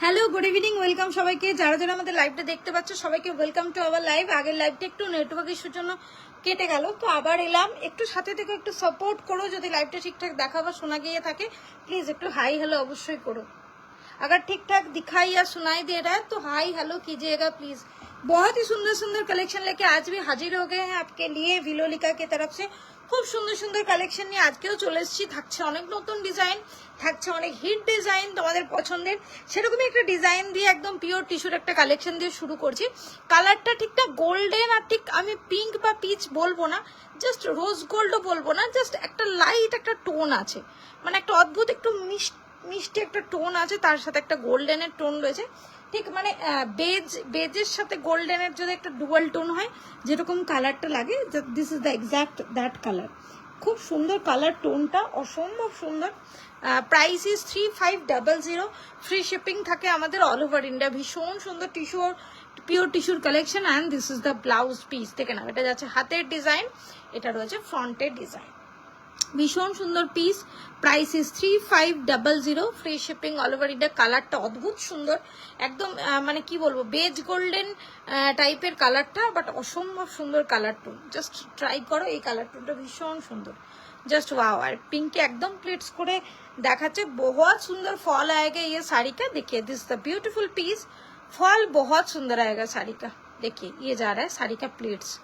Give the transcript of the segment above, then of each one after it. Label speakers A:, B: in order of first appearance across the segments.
A: Hello, good evening, welcome সবাইকে। যারা যারা আমাদের লাইভটা দেখতে পাচ্ছ সবাইকে ওয়েলকাম টু আওয়ার লাইভ। আগের লাইভটা একটু নেটওয়ার্ক ইস্যুর জন্য কেটে গেল, তো আবার এলাম। একটু সাথে থেকে একটু সাপোর্ট করো। যদি লাইভটা ঠিকঠাক দেখা বা শোনা গিয়ে থাকে प्लीज একটু হাই হ্যালো অবশ্যই করো। अगर ठीक ठाक दिखाई या सुनाई दे रहा है तो हाई हेलो कीजिएगा प्लीज। बहुत ही सुंदर सुंदर कलेक्शन लेके आज भी हाजिर हो गए हैं आपके लिए विलोलिका की तरफ से। খুব সুন্দর সুন্দর কালেকশন নিয়ে আজকেও চলে এসেছি। থাকছে অনেক নতুন ডিজাইন, থাকছে অনেক হিট ডিজাইন তোমাদের পছন্দের। সেরকমই একটা ডিজাইন দিয়ে একদম পিওর টিস্যুর একটা কালেকশন দিয়ে শুরু করছি। কালারটা ঠিকঠাক গোল্ডেন, আর ঠিক আমি পিঙ্ক বা পিচ বলবো না, জাস্ট রোজ গোল্ডও বলবো না, জাস্ট একটা লাইট একটা টোন আছে, মানে একটা অদ্ভুত একটু মিষ্টি একটা টোন আছে, তার সাথে একটা গোল্ডেনের টোন রয়েছে। ঠিক মানে বেজের সাথে গোল্ডেনের যদি একটা ডুয়াল টোন হয় যেরকম কালারটা লাগে, this is the exact that colour. খুব সুন্দর কালার টোনটা, অসম্ভব সুন্দর। Price is 3500। ফ্রি শিপিং থাকে আমাদের অল ওভার ইন্ডিয়া। ভীষণ সুন্দর টিস্যু, পিওর টিস্যুর collection. And this is the blouse piece. দেখে না, এটা যাচ্ছে হাতের ডিজাইন, এটা রয়েছে ফ্রন্টের ডিজাইন। ভীষণ সুন্দর piece. Price is 3500। Free shipping all over India. কালারটা অদ্ভুত সুন্দর, একদম মানে কি বলবো, বেজ গোল্ডেন টাইপের কালারটা, বাট অসম্ভব সুন্দর কালার টোন। জাস্ট ট্রাই করো, এই কালার টোনটা ভীষণ সুন্দর, जस्ट वाओ। और पिंक एकदम प्लेट्स করে দেখাচ্ছে। बहुत सुंदर फॉल आएगा ये साड़ी का। देखिए this the beautiful piece. Fall बहुत सुंदर आएगा साड़ी का। देखिए ये जा रहा है साड़ी का प्लेट्स।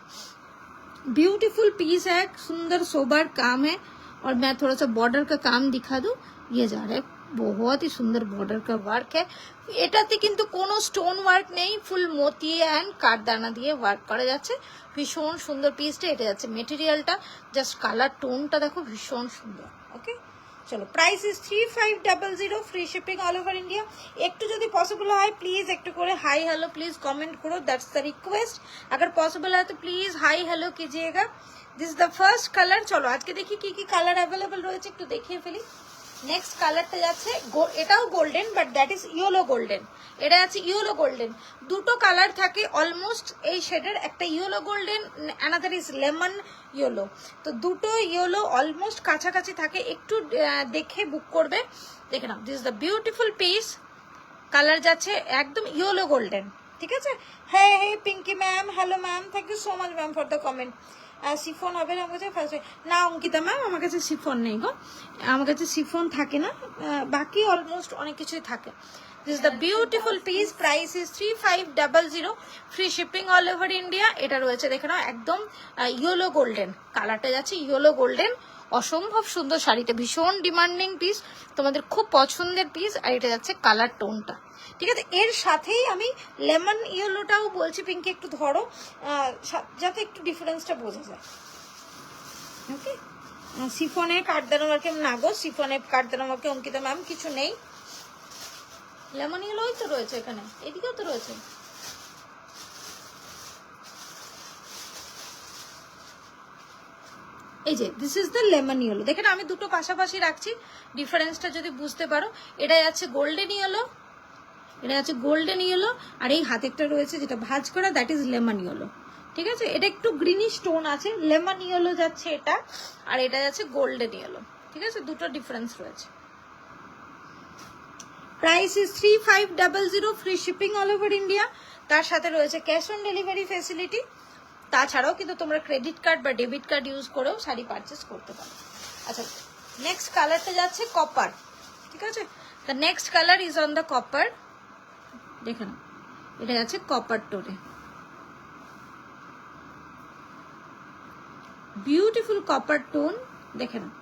A: ब्यूटीफुल पीस है, सुंदर सोबर काम है। और मैं थोड़ा सा बॉर्डर का काम दिखा दूं। ये जा रहा है, बहुत ही सुंदर बॉर्डर का वर्क है। এটাতে কিন্তু কোনো স্টোন ওয়ার্ক নেই, ফুল মতি অ্যান্ড কাঠদানা দিয়ে ওয়ার্ক করা যাচ্ছে। ভীষণ সুন্দর পিসটা। এটা যাচ্ছে মেটেরিয়ালটা, জাস্ট কালার টোনটা দেখো, ভীষণ সুন্দর। ওকে চলো, price is 3500। Free shipping all over India. একটু যদি পসিবল হয় প্লিজ একটু করে হাই हेलो प्लीज कमेंट करो, दैट्स द रिक्वेस्ट। अगर पॉसिबल है तो प्लीज हाई हेलो कीजिएगा। This is the first colour. চলো আজকে দেখি কি কি কালার अवेलेबल রয়েছে, একটু দেখিয়ে ফেলি। নেক্সট কালারটা যাচ্ছে, এটাও golden, but that is yellow golden. এটা আছে ইয়েলো গোল্ডেন। দুটো কালার থাকে অলমোস্ট এই শেডের, একটা yellow golden, another is lemon yellow. তো দুটো ইয়েলো অলমোস্ট কাছাকাছি থাকে, একটু দেখে বুক করবে। দেখে নাও, this is the beautiful piece. Colour যাচ্ছে একদম ইয়েলো গোল্ডেন, ঠিক আছে। হ্যাঁ হে Pinky ma'am, hello ma'am, thank you so much ma'am for the comment. Chiffon হবে না আমার কাছে ফার্স্ট না অঙ্কিতা ম্যাম, আমার কাছে শিফন নেই গো, আমার কাছে শিফন থাকে না, বাকি অলমোস্ট অনেক কিছুই থাকে। This is the beautiful piece. Price is 3500। Free shipping all over India. এটা রয়েছে দেখে নাও, একদম ইয়েলো গোল্ডেন কালারটা যাচ্ছে, ইয়েলো গোল্ডেন। অসম্ভব সুন্দর শাড়িটা, ভীষণ ডিমান্ডিং পিস, তোমাদের খুব পছন্দের পিস। আর এটা যাচ্ছে কালার টোনটা, ঠিক আছে। এর সাথেই আমি লেমন ইয়েলোটাও বলছি, পিঙ্কি একটু ধরো যাতে একটু ডিফারেন্সটা বোঝা যায়। ওকে, সিফনে কাঠদানা ওয়ার্কে না গো, সিফনে কাঠদানা ওয়ার্কে অঙ্কিতা ম্যাম কিছু নেই। লেমন ইয়েলোই তো রয়েছে এখানে, এদিকেও তো রয়েছে। এই যে this is the lemon yellow. দেখেন আমি দুটো পাশাপাশি রাখছি, ডিফারেন্সটা যদি বুঝতে পারো। এটা যাচ্ছে গোল্ডেন ইয়েলো, এটা যাচ্ছে গোল্ডেন ইয়েলো। আর এই হাতেরটা রয়েছে যেটা ভাঁজ করা, দ্যাট ইজ লেমন ইয়েলো, ঠিক আছে। এটা একটু গ্রিনিশ টোন আছে, লেমন ইয়েলো যাচ্ছে এটা, আর এটা যাচ্ছে গোল্ডেন ইয়েলো, ঠিক আছে। দুটো ডিফারেন্স রয়েছে। Price is 3500। Free shipping all over India. তার সাথে রয়েছে ক্যাশ অন ডেলিভারি ফেসিলিটি। তাছাড়াও কিন্তু তোমরা ক্রেডিট কার্ড বা ডেবিট কার্ড ইউজ করেও শাড়ি পারচেস করতে পারো। আচ্ছা, নেক্সট কালারটা যাচ্ছে কপার, ঠিক আছে। The next colour is on the copper. দেখে নাও, এটা যাচ্ছে কপার টোনে, বিউটিফুল কপার টোন। দেখে নাও,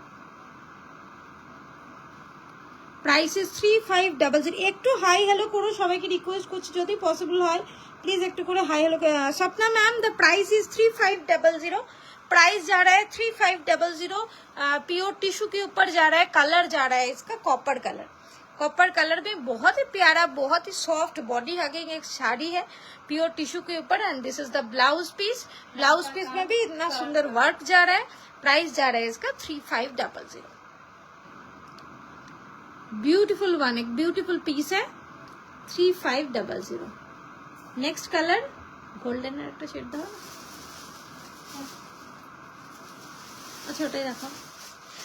A: প্রাইস ইজ 3500। একটু হাই হ্যালো করো, সবাইকে রিকোয়েস্ট করছি যদি পসিবল হয় प्लीज একটু করে हाई हेलो। सपना ma'am the price is 3500। Price जा रहा है 3500। प्योर टिश्यू के ऊपर जा रहा है। कलर जा रहा है इसका कॉपर कलर। कॉपर कलर में बहुत ही प्यारा, बहुत ही सॉफ्ट बॉडी हगिंग एक साड़ी है प्योर टिश्यू के ऊपर। And this is the blouse piece. Blouse piece में भी इतना सुंदर वर्क जा रहा है। प्राइस जा रहा है इसका 3500। ब्यूटीफुल वन, एक ब्यूटीफुल पीस है 3500। नेक्स्ट कलर गोल्डन একটা শেড দাও। अच्छा ওটাই দেখো।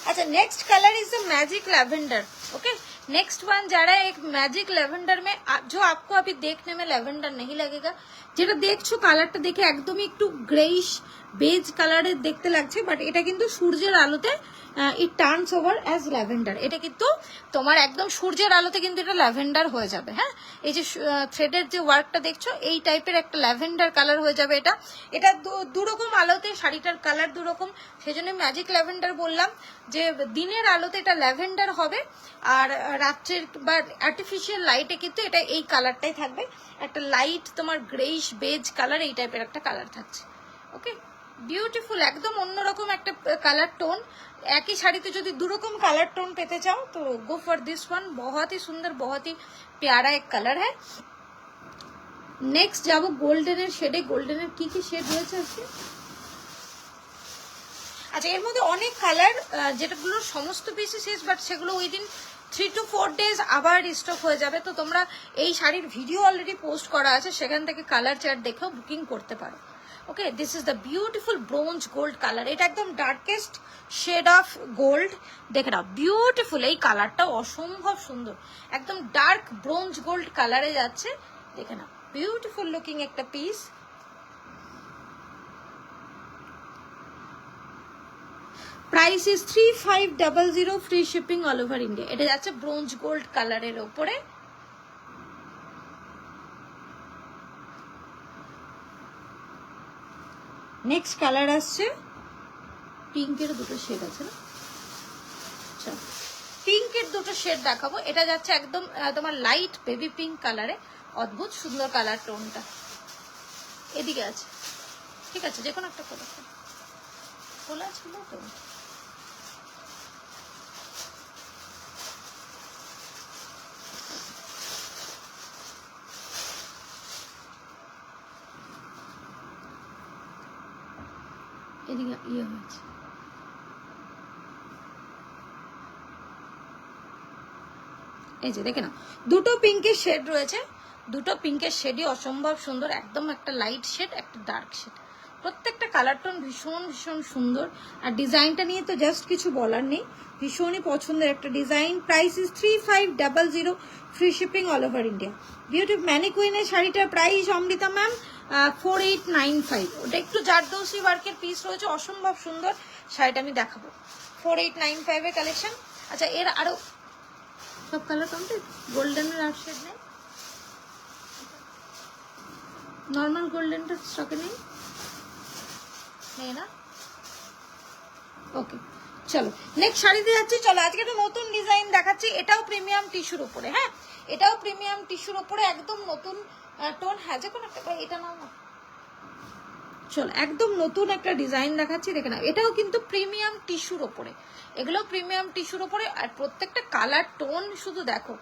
A: अच्छा next colour is the magic lavender. Okay next one जा रहा है एक मैजिक लैवेंडर में, जो आपको अभी देखने में लैवेंडर नहीं लगेगा, যেটা দেখছো কালারটা দেখে একদমই একটু গ্রেইশ বেজ কালারের দেখতে লাগছে, বাট এটা কিন্তু সূর্যের আলোতে it turns over as lavender. এটা কিন্তু তোমার একদম সূর্যের আলোতে কিন্তু এটা ল্যাভেন্ডার হয়ে যাবে। হ্যাঁ, এই যে থ্রেডের যে ওয়ার্কটা দেখছো এই টাইপের একটা ল্যাভেন্ডার কালার হয়ে যাবে। এটা এটা দুরকম আলোতে শাড়িটার কালার দুরকম, সেই জন্য ম্যাজিক ল্যাভেন্ডার বললাম যে দিনের আলোতে এটা ল্যাভেন্ডার হবে, আর রাত্রের বা আর্টিফিশিয়াল লাইটে কিন্তু এটা এই কালারটাই থাকবে, একটা লাইট তোমার গ্রেইশ বেজ কালার এই টাইপের একটা কালার থাকছে। ওকে বিউটিফুল, একদম অন্যরকম একটা কালার টোন। একই শাড়িতে যদি দুরকম কালার टोन পেতে চাও तो गो फॉर दिस वन। बहुत ही सुंदर, बहुत ही प्यारा एक कलर है। नेक्स्ट যাবো গোল্ডেনের শেডে। গোল্ডেনের কি কি শেড রয়েছে আজকে? আচ্ছা এর মধ্যে অনেক কালার যেটাগুলো সমস্ত পিসই শেষ, বাট সেগুলো উইদিন 3 to 4 days আবার স্টক হয়ে যাবে। তো তোমরা এই শাড়ির ভিডিও অলরেডি পোস্ট করা আছে, সেখান থেকে কালার চার্ট দেখেও বুকিং করতে পারো। ওকে this is the beautiful bronze gold colour. এটা একদম ডার্কেস্ট শেড অফ গোল্ড। দেখে নাও বিউটিফুল, এই কালারটা অসম্ভব সুন্দর, একদম ডার্ক ব্রোঞ্জ গোল্ড কালারে যাচ্ছে। দেখে নাও বিউটিফুল লুকিং একটা piece. Price is 3500, free shipping all over India. এটা যাচ্ছে ব্রোঞ্জ গোল্ড কালারের ওপরে। নেক্সট কালার আসছে পিঙ্কের দুটো শেড আছে না, আচ্ছা পিঙ্কের দুটো শেড দেখাবো। এটা যাচ্ছে একদম তোমার লাইট বেবি পিঙ্ক কালারে, অদ্ভুত সুন্দর কালার টোনটা। এদিকে আছে, ঠিক আছে যে কোনো একটা খোলা খোলা ছিল তো। এদিকে ইয়ে হয়েছে, এই যে দেখে না দুটো পিঙ্কের শেড রয়েছে, দুটো পিঙ্কের শেডই অসম্ভব সুন্দর, একদম একটা লাইট শেড একটা ডার্ক শেড, প্রত্যেকটা কালার টোন ভীষণ ভীষণ সুন্দর। আর ডিজাইনটা নিয়ে তো জাস্ট কিছু বলার নেই, ভীষণই পছন্দের একটা design. Price is 3500, free shipping all over India. Beautiful ম্যানিকুইনের শাড়িটার প্রাইস অমৃতা ম্যাম 4895। ওটা একটু জারদৌসি ওয়ার্কের পিস রয়েছে, অসম্ভব সুন্দর শাড়িটা আমি দেখাবো। 4895 এর কালেকশন। আচ্ছা এর আরো সব কালার কমপ্লিট, গোল্ডেনের আর শেড নেই, নর্মাল গোল্ডেনটা স্টকে নেই না। ওকে চলো নেক্সট শাড়িতে যাচ্ছি। চলো আজকে একটা নতুন ডিজাইন দেখাচ্ছি, এটাও প্রিমিয়াম টিস্যুর উপরে। হ্যাঁ এটাও প্রিমিয়াম টিস্যুর উপরে, একদম নতুন টোন। হ্যাঁ যে কোনো একটা, এটা নাও না। চলো একদম নতুন একটা ডিজাইন দেখাচ্ছি, দেখে নাও। এটাও কিন্তু প্রিমিয়াম টিস্যুর উপরে, এগুলো প্রিমিয়াম টিস্যুর উপরে, আর প্রত্যেকটা কালার টোন শুধু দেখো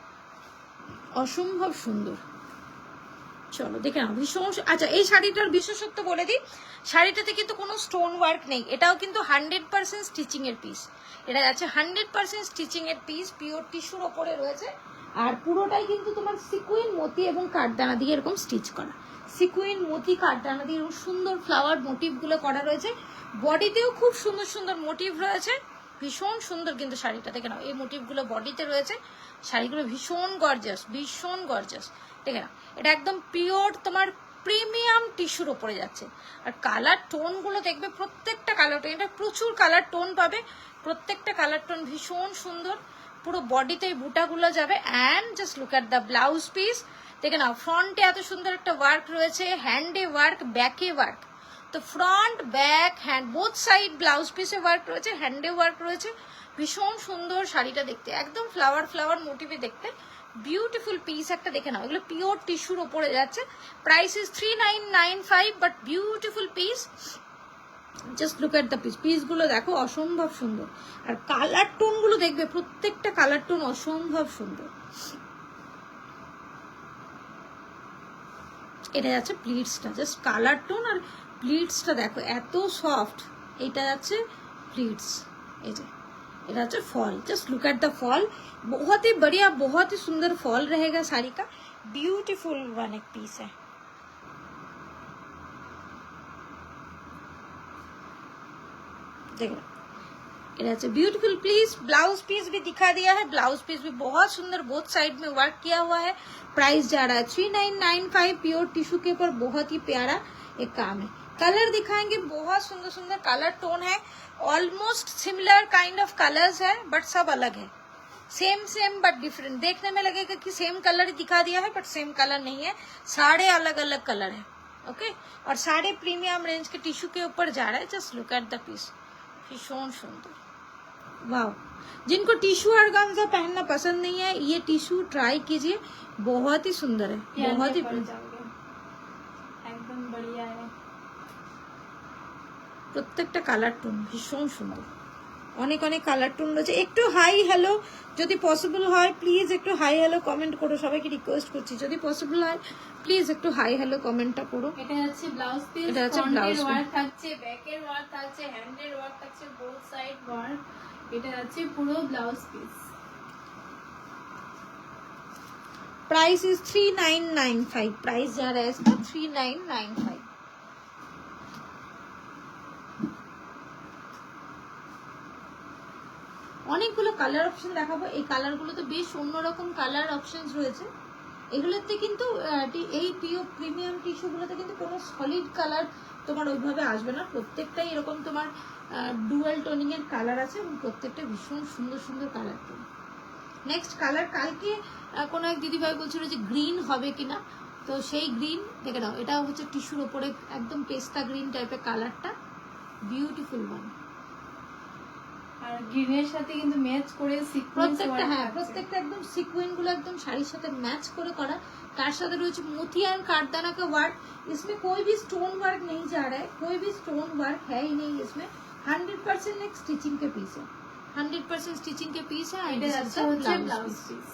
A: অসম্ভব সুন্দর। চলো দেখে নাও ভীষণ। আচ্ছা এই শাড়িটার বিশেষত্ব বলে দিই, শাড়িটাতে কিন্তু কোনো স্টোন ওয়ার্ক নেই, এটাও কিন্তু 100% স্টিচিং এর পিস। এটা যাচ্ছে 100% স্টিচিং এর পিস, পিওর টিস্যুর ওপরে রয়েছে, আর পুরোটাই কিন্তু তোমার সিকুইন মতি এবং কাঠদানা দিয়ে এরকম স্টিচ করা, সিকুইন মতি কাঠদানা দিয়ে এরকম সুন্দর ফ্লাওয়ার মোটিভ গুলো করা রয়েছে। বডিতেও খুব সুন্দর সুন্দর মোটিভ রয়েছে, ভীষণ সুন্দর কিন্তু শাড়িটা দেখে নাও। এই মোটিভ গুলো বডিতে রয়েছে, শাড়িগুলো ভীষণ গর্জাস, ভীষণ গর্জাস। ঠিক আছে, এটা একদম পিওর তোমার প্রিমিয়াম টিস্যুর ওপরে যাচ্ছে। আর কালার টোন গুলো দেখবে, প্রত্যেকটা কালার টোন, এটা প্রচুর কালার টোন পাবে, প্রত্যেকটা কালার টোন ভীষণ সুন্দর। পুরো বডিতে এই বুটাগুলো যাবে। And just look at the blouse piece, দেখে নাও ফ্রন্টে এত সুন্দর একটা ওয়ার্ক রয়েছে, হ্যান্ডে ওয়ার্ক, ব্যাকে ওয়ার্ক। তো front back hand both side blouse পিসে ওয়ার্ক রয়েছে, হ্যান্ডে ওয়ার্ক রয়েছে, ভীষণ সুন্দর শাড়িটা দেখতে, একদম ফ্লাওয়ার ফ্লাওয়ার মোটিভে দেখতে বিউটিফুল পিস একটা। দেখে নাও এগুলো পিওর টিস্যুর ওপরে যাচ্ছে। Price is 3995, but beautiful piece. Just look at the piece, পিসগুলো দেখো অসম্ভব সুন্দর। আর কালার টোন গুলো দেখবে, প্রত্যেকটা কালার টোন অসম্ভব সুন্দর। এটা যাচ্ছে প্লিটসটা, জাস্ট কালার টোন আর প্লিটসটা দেখো এত সফট। এটা যাচ্ছে প্লিটস, এই যে এটা হচ্ছে fall. Just look at the fall, बहुत ही बढ़िया, बहुत ही सुंदर फॉल रहेगा साड़ी का। ब्यूटीफुल वन एक पीस है। देखो এটা আছে ब्यूटीफुल पीस। ब्लाउज पीस भी दिखा दिया है, ब्लाउज पीस भी बहुत सुंदर, बोथ साइड में वर्क किया हुआ है। प्राइस जा रहा है 3995, प्योर टिश्यू के ऊपर बहुत ही प्यारा एक काम है। कलर दिखाएंगे, बहुत सुंदर सुंदर कलर टोन है, almost similar kind of colours है बट सब अलग है, सेम बट डिफरेंट। देखने में लगेगा कि सेम कलर ही दिखा दिया है बट सेम कलर नहीं है, सारे अलग अलग कलर है। ओके, और सारे प्रीमियम रेंज के टिश्यू के ऊपर जा रहा है। Just look at the piece, भीषण सुंदर, वाह। जिनको टिश्यू ऑर्गेन्जा पहनना पसंद नहीं है, ये टिश्यू ट्राई कीजिए, बहुत ही सुंदर है, बहुत ही
B: একদম बढ़िया है।
A: প্রত্যেকটা কালার টোন ভীষণ সুন্দর, অনেক অনেক কালার টোন রয়েছে। একটু হাই হ্যালো যদি পসিবল হয় প্লিজ একটু হাই হ্যালো কমেন্ট করো, সবাইকে রিকোয়েস্ট করছি যদি পসিবল হয় প্লিজ একটু হাই হ্যালো কমেন্টটা করো।
B: এটা হচ্ছে ব্লাউজ পিস,
A: এটা হচ্ছে ব্লাউজ
B: ওয়ার্ক থাকছে, ব্যাকের ওয়ার্ক থাকছে, হ্যান্ডের ওয়ার্ক থাকছে, বোথ সাইড ওয়ার্ক। এটা হচ্ছে পুরো blouse piece.
A: Price is 3995, price जा रहा है इसका 3995। অনেকগুলো কালার অপশন দেখাবো, এই কালারগুলোতে বেশ অন্যরকম কালার অপশনস রয়েছে। এগুলোতে কিন্তু এই প্রিমিয়াম টিস্যুগুলোতে কিন্তু কোনো সলিড কালার তোমার ওইভাবে আসবে না, প্রত্যেকটাই এরকম তোমার ডুয়াল টোনিং এর কালার আছে এবং প্রত্যেকটা ভীষণ সুন্দর সুন্দর কালার টোন। নেক্সট কালার, কালকে কোনো এক দিদিভাই বলছিল যে গ্রিন হবে কিনা, তো সেই গ্রিন দেখে নাও, এটা হচ্ছে টিস্যুর ওপরে একদম পেস্তা গ্রিন টাইপের কালারটা, বিউটিফুল ওয়ান।
B: আর গ্রিনের সাথে কিন্তু ম্যাচ করে সিকোয়েন্স
A: প্রত্যেকটা, হ্যাঁ প্রত্যেকটা একদম সিকোয়েন্স গুলো একদম শাড়ির সাথে ম্যাচ করে করা। তার সাথে রয়েছে मोती एंड कारदाना का वर्क, इसमें कोई भी स्टोन वर्क नहीं जा रहा है, कोई भी स्टोन वर्क है ही नहीं इसमें। 100% एक स्टिचिंग के पीस है, 100% स्टिचिंग के पीस है।
B: এটা হচ্ছে ব্লাউজ পিস।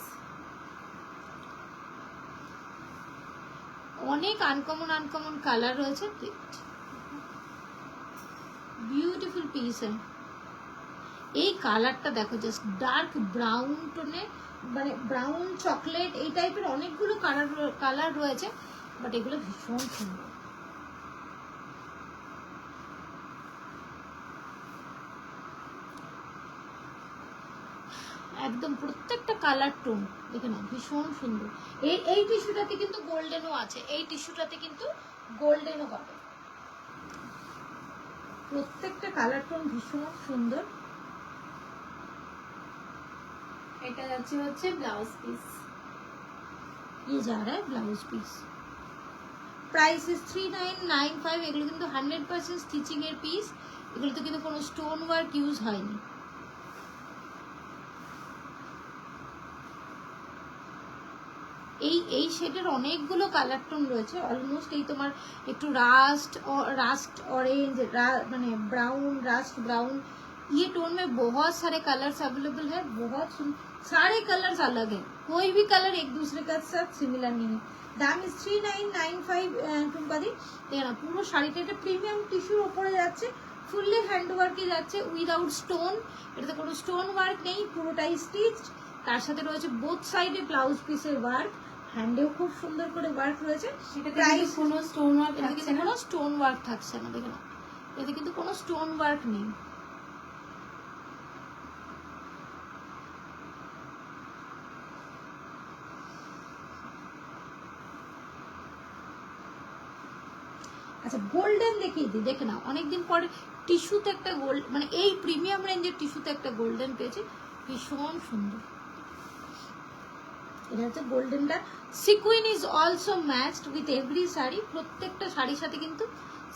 A: অনেক আনকমন আনকমন কালার রয়েছে, বিউটিফুল পিস है। এই কালারটা দেখো, জাস্ট ডার্ক ব্রাউন টোনে, মানে ব্রাউন চকলেট এই টাইপের অনেকগুলো কালার রয়েছে, বাট এগুলো ভীষণ সুন্দর। একদম প্রত্যেকটা কালার টোন দেখে নাও, ভীষণ সুন্দর। এই টিস্যুটাতে কিন্তু গোল্ডেনও আছে, এই টিস্যুটাতে কিন্তু গোল্ডেনও পাবে। প্রত্যেকটা কালার টোন ভীষণ সুন্দর।
B: এটা হচ্ছে ব্লাউজ পিস।
A: ये जा रहा है ब्लाउज पीस, प्राइस इज 3995। এগুলো কিন্তু 100% স্টিচিং এর পিস, এগুলোতে কিন্তু কোনো স্টোন ওয়ার্ক ইউজ হয়নি। এই শেডের অনেকগুলো কালার টোন রয়েছে, অলমোস্ট এই তোমার একটু রাস্ট ऑरेंज, মানে ব্রাউন, রাস্ট ব্রাউন, ये टोन में बहुत सारे कलर्स अवेलेबल है, बहुत सारे कलर्स अलग है, कोई भी कलर एक दूसरे का साथ सिमिलर नहीं है। दाम इज 3995 টুম্পাদি। দেখো না, পুরো শাড়িটা এটা প্রিমিয়াম টিস্যুর উপরে যাচ্ছে, ফুললি হ্যান্ড ওয়ার্কে যাচ্ছে, উইদাউট স্টোন, এটাতে কোনো স্টোন ওয়ার্ক নেই, পুরোটাই স্টিচড। তার সাথে রয়েছে বোথ সাইডে ব্লাউজ পিসের ওয়ার্ক, হ্যান্ডেও খুব সুন্দর করে ওয়ার্ক রয়েছে।
B: প্রাইস কোনো স্টোন ওয়ার্ক
A: থাকছে না, কোনো স্টোন ওয়ার্ক থাকছে না, দেখো না এতে কিন্তু কোনো স্টোন ওয়ার্ক নেই। আচ্ছা গোল্ডেন দেখিয়ে দিই, দেখে নাও অনেকদিন পরে টিস্যুতে একটা গোল্ড, মানে এই প্রিমিয়াম রেঞ্জের টিস্যুতে একটা গোল্ডেন পেয়েছে, ভীষণ সুন্দর। এটা হচ্ছে গোল্ডেনটা। Sequin is also matched with every sari, প্রত্যেকটা শাড়ির সাথে কিন্তু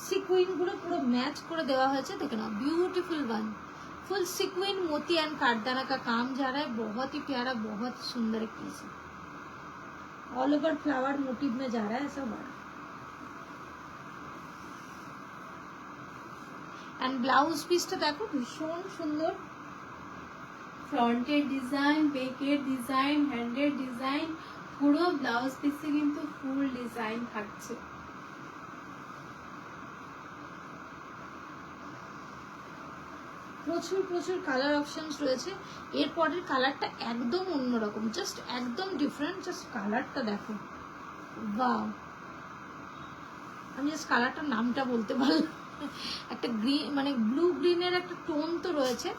A: সিকুইন গুলো পুরো ম্যাচ করে देवा হয়েছে, দেখে নাও ब्यूटीफुल वन। फुल सिक्विन मोती एंड कारदाना का काम जा रहा है, बहुत ही प्यारा, बहुत सुंदर एक पीस है, ऑल ओवर फ्लावर मोटिव में जा रहा है ऐसा वर्क। एंड ब्लाउज पीसটা দেখো ভীষণ সুন্দর,
B: ফ্রন্টের ডিজাইন, ব্যাকের ডিজাইন, হ্যান্ডের ডিজাইন, পুরো ব্লাউজ পিসে কিন্তু ফুল ডিজাইন থাকছে।
A: প্রচুর প্রচুর কালার অপশনস রয়েছে। এরপরের কালারটা একদম অন্যরকম, জাস্ট একদম ডিফারেন্ট, জাস্ট কালারটা দেখো, ওয়াও। আমি জাস্ট কালারটার নামটা বলতে পারলাম, একটা গ্রিন, মানে ব্লু গ্রিনের একটা টোন তো রয়েছে,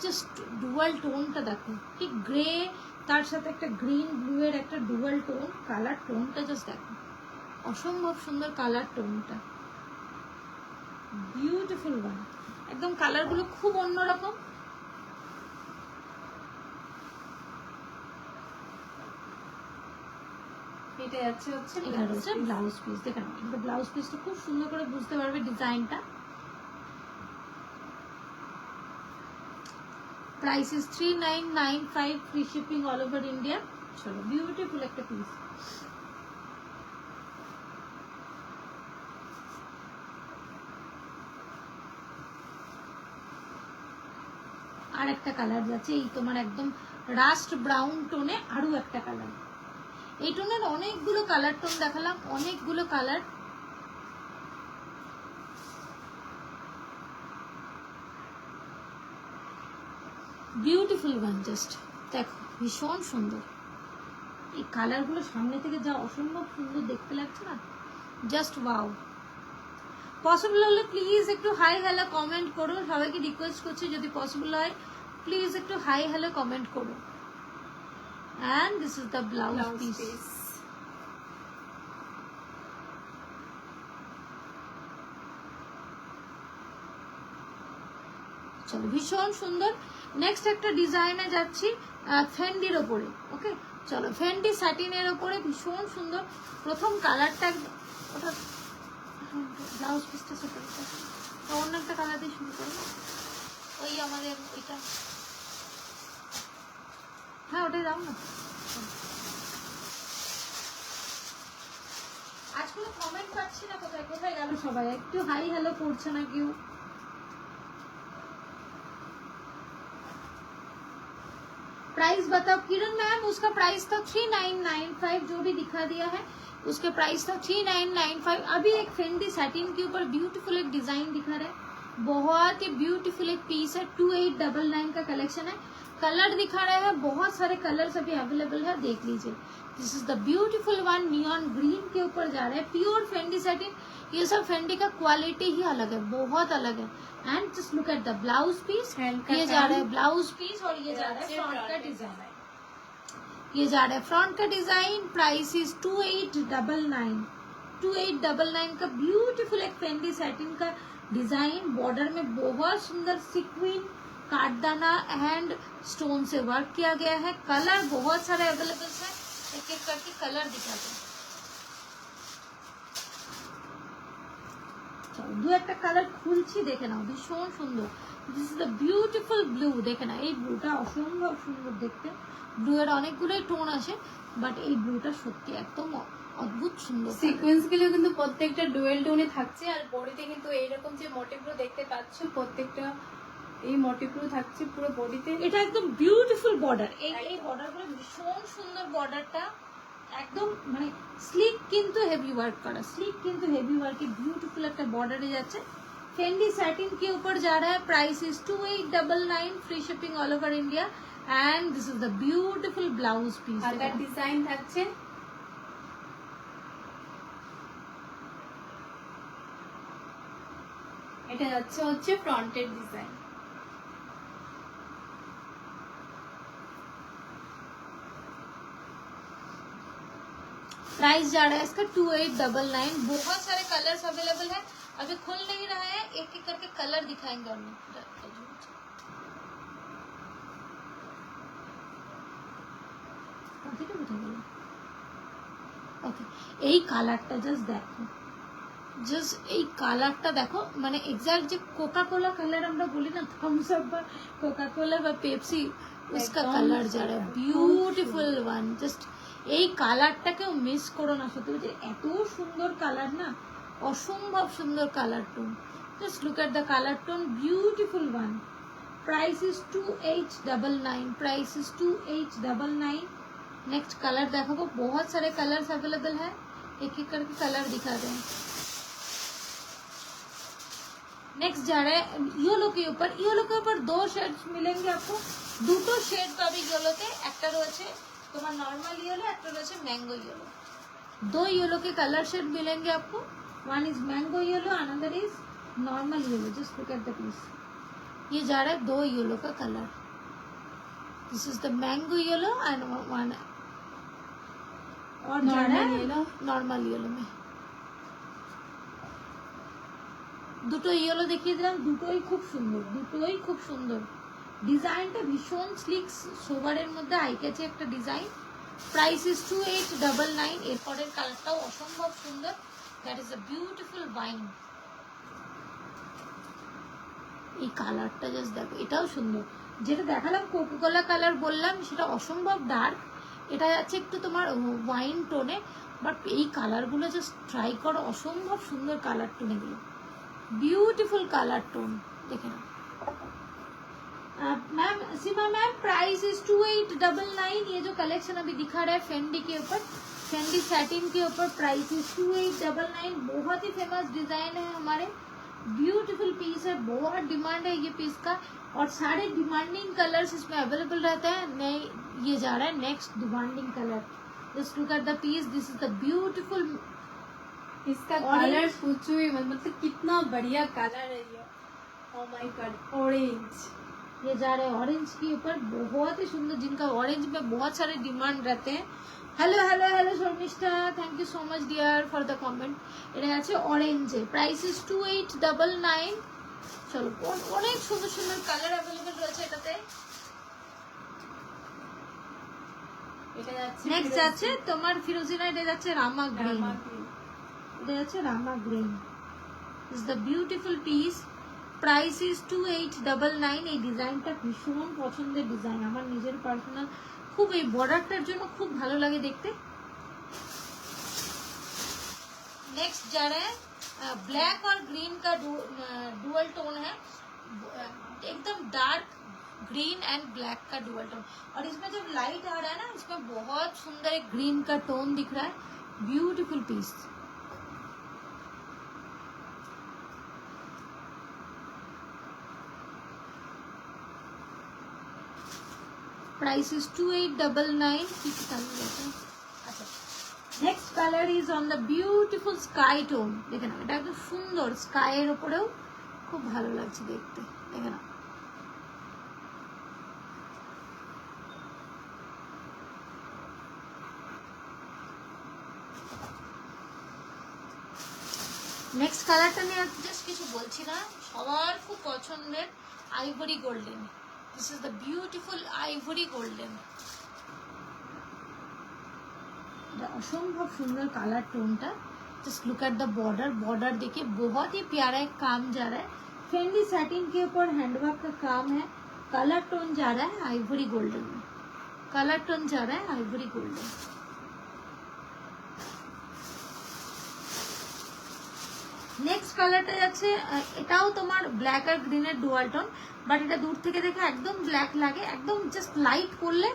A: জাস্ট ডুয়াল টোনটা দেখো, ঠিক গ্রে তার সাথে একটা গ্রিন ব্লু এর একটা ডুয়াল টোন, কালার টোনটা জাস্ট দেখো, অসম্ভব সুন্দর কালার টোনটা, বিউটিফুল ওয়ান। একদম কালারগুলো খুব অন্যরকম।
B: এটা যাচ্ছে হচ্ছে
A: এটা হচ্ছে ব্লাউজ পিস, দেখেন কিন্তু ব্লাউজ পিসটা খুব সুন্দর করে বুঝতে পারবে ডিজাইনটা। Price is 3995, free shipping all over India. চলো বিউটিফুল একটা পিস। আর একটা কালার যাচ্ছে এই তোমার একদম রাস্ট ব্রাউন টোনে, আরো একটা কালার। এই টোনের অনেকগুলো কালার টোন দেখালাম, অনেকগুলো কালার। বিউটিফুল ওয়ান, জাস্ট দেখো ভীষণ সুন্দর। এই কালারগুলো সামনে থেকে যা অসম্ভব সুন্দর দেখতে লাগছে না, জাস্ট ওয়াও। পসিবল হলে প্লিজ একটু হাই হ্যালো কমেন্ট করো, সবাইকে রিকোয়েস্ট করছি যদি পসিবল হয় প্লিজ একটু হাই হ্যালো কমেন্ট করো। And this is the blouse piece. চলো ভীষণ সুন্দর। নেক্সট একটা ডিজাইনে যাচ্ছি ফেন্ডির ওপরে। ওকে চলো, ফেন্ডি স্যাটিনের ওপরে ভীষণ সুন্দর। প্রথম কালারটা ওটা ব্লাউজ পিসটা সেপারেট, অন্য একটা কালার দিয়ে শুরু করবো, ওই আমাদের এটা, হ্যাঁ ওটাই দাও না। আজ কোনো কমেন্ট পাচ্ছি না, কোথায় কোথায় গেল সবাই, একটু হাই হ্যালো করছে না কেউ। प्राइस बताओ किरण मैम, उसका प्राइस था 3995, जो भी दिखा दिया है उसके प्राइस था 3995। अभी एक फेंडी सैटिन के ऊपर ब्यूटीफुल एक डिजाइन दिखा रहा है, बहुत ही ब्यूटीफुल एक पीस है, 2899 का कलेक्शन है। कलर दिखा रहा है, बहुत सारे कलर्स अभी अवेलेबल है, देख लीजिए। This is the beautiful one, neon green के ऊपर जा रहा है, प्योर फेंडी सैटिन। ये सब फेंडी का क्वालिटी ही अलग है, बहुत अलग है। And just look at the blouse piece, ये जा रहा है ब्लाउज पीस और ये जा रहा है फ्रंट का डिजाइन। ये जा रहा है फ्रंट का डिजाइन। प्राइस इज 2899, 2899 का ब्यूटीफुल एक फेंडी सैटिन का डिजाइन। बॉर्डर में बहुत सुंदर सिक्विन, काटदाना एंड स्टोन से वर्क किया गया है। कलर बहुत सारे अवेलेबल है, एक एक करके कलर दिखाते हैं। দু একটা কালার খুলছি, দেখে নাও ভীষণ সুন্দর। This is the beautiful blue, দেখে না এই ব্লুটা অসম্ভব সুন্দর দেখতে। ব্লু এর অনেকগুলোই টোন আসে, বাট এই ব্লুটা সত্যি একদম অদ্ভুত সুন্দর।
B: সিকোয়েন্স গুলো কিন্তু প্রত্যেকটা ডুয়েল টোনে থাকছে, আর বডিতে কিন্তু এইরকম যে মোটিভগুলো দেখতে পাচ্ছ প্রত্যেকটা এই মোটিভগুলো থাকছে পুরো বডিতে।
A: এটা একদম বিউটিফুল বর্ডার, এই বর্ডারগুলো ভীষণ সুন্দর। বর্ডারটা একদম মানে স্লিক কিন্তু হেভি ওয়ার্ক करा, स्लीक কিন্তু হেভি ওয়ার্কে বিউটিফুল একটা বর্ডারে যাচ্ছে। फेंडी सैटिन के ऊपर जा रहा है। Price is 2899, free shipping all over India. And this is the beautiful blouse piece,
B: হাতার ডিজাইন থাকছে। এটা যাচ্ছে হচ্ছে ফ্রন্টের ডিজাইন।
A: प्राइस जा रहा है इसका 2899। बहुत सारे कलर्स अवेलेबल है, अभी खुल नहीं रहा है, एक एक करके कलर दिखाएंगे। और ওকে, এই কালারটা জাস্ট দেখো, জাস্ট এই কালারটা দেখো, মানে এক্সাক্ট যে কোকা কোলা কালার আমরা বলি না, থামস আপ বা কোকা কোলা বা পেপসি, उसका कलर जा रहा है ब्यूटीफुल वन। জাস্ট এই কালারটাকেও মিস করো না, সত্যি বলছি এত সুন্দর কালার না, অসম্ভব সুন্দর colour tone. Just look at the colour tone, beautiful one. Price is 2899, price is 2899। Next colour देखो, बहुत सारे कलर्स अवेलेबल है, एक एक करके कलर दिखा रहे हैं। नेक्स्ट जा रहा है येलो के ऊपर। येलो के ऊपर दो शेड्स मिलेंगे आपको, দুটো শেড পাবে येलोতে, একটা রয়েছে তোমার নরমাল येलो, একটা রয়েছে मैंगो येलो। दो येलो के कलर शेड मिलेंगे आपको, one is mango yellow, another is normal yellow. Just look at the piece, ये जा रहा है 2 येलो का colour. This is the mango yellow and one और जा रहा है नॉर्मल येलो में. দুটো ইয়েলো দেখিয়ে দিলাম, দুটোই খুব সুন্দর. ডিজাইনটা ভীষণ স্লিক, সোবারের মধ্যে আই ক্যাচে একটা ডিজাইন. Price is 2899. এরপরের কালারটাও অসম্ভব সুন্দর. That is a beautiful wine. এই কালারটা জাস্ট দেখো, এটাও সুন্দর. যেটা দেখালাম কোকোকোলা কালার বললাম, সেটা অসম্ভব ডার্ক. এটা যাচ্ছে একটু তোমার ওয়াইন টোনে, বাট এই কালারগুলো জাস্ট ট্রাই করো, অসম্ভব সুন্দর কালার টোন এগুলো. ब्यूटीफुल कलर टोन देखे ना ma'am. Seema ma'am price is 2899. ये जो कलेक्शन अभी दिखा रहा है फेंडी के ऊपर, फेंडी सैटिन के ऊपर, प्राइस इज 2899. बहुत ही फेमस डिजाइन है हमारे. ब्यूटीफुल पीस है, बहुत डिमांड है ये पीस का, और सारे डिमांडिंग कलर्स इसमें अवेलेबल रहते हैं. नए ये जा रहा है next demanding colour. Just look at the piece. This is the beautiful.
B: इसका कलर पूछो ही मत, मतलब कितना बढ़िया कलर है ये. Oh my god, orange.
A: ये जा रहे हैं ऑरेंज के ऊपर, बहुत ही सुंदर, जिनका ऑरेंज में बहुत सारे डिमांड रहते हैं. Hello hello hello Sharmishtha, thank you so much dear for the comment. এটা আছে অরেঞ্জে, প্রাইস ইজ 2899. চলো, অনেক সুন্দর সুন্দর কালার अवेलेबल রয়েছে এটাতে.
B: এটা যাচ্ছে
A: নেক্সট যাচ্ছে তোমার ফিরোজি না, এটা যাচ্ছে রামা গ্রিন. এটা যাচ্ছে Rama green. Is the beautiful piece. Price is 2899. এই ডিজাইনটা ভীষণ পছন্দের ডিজাইন আমার নিজের পার্সোনাল, খুব এই বর্ডারটার জন্য খুব ভালো লাগে দেখতে. नेक्स्ट जा रहा है ब्लैक और ग्रीन का डुअल टोन है, एकदम डार्क ग्रीन एंड ब्लैक का डुअल टोन. और इसमें जब लाइट आ रहा है ना, इसमें बहुत सुंदर एक ग्रीन का टोन दिख रहा है. Beautiful piece. Price is 2899. अच्छा, next colour is on the beautiful sky tone. देखे ना, এটা একদম সুন্দর স্কাইয়ের উপরেও খুব ভালো লাগছে দেখতে. দেখে না, নেক্সট কালারটা নিয়ে জাস্ট কিছু বলছি না, সবার খুব পছন্দের ivory golden. This is the beautiful ivory golden. असंभव सुंदर कलर टोन था. Just look at the border. Border देखिए, बहुत ही प्यारा एक काम जा रहा है. फेंडी सैटिन के ऊपर हैंडवर्क का काम है. कलर टोन जा रहा है आइवरी गोल्डन में. कलर टोन जा रहा है आइवरी गोल्डन. নেক্সট কালারটা যাচ্ছে, এটাও তোমার ব্ল্যাক আর গ্রিনের ডুয়াল টোন, বাট এটা দূর থেকে দেখে একদম ব্ল্যাক লাগে, একদম জাস্ট লাইট করলে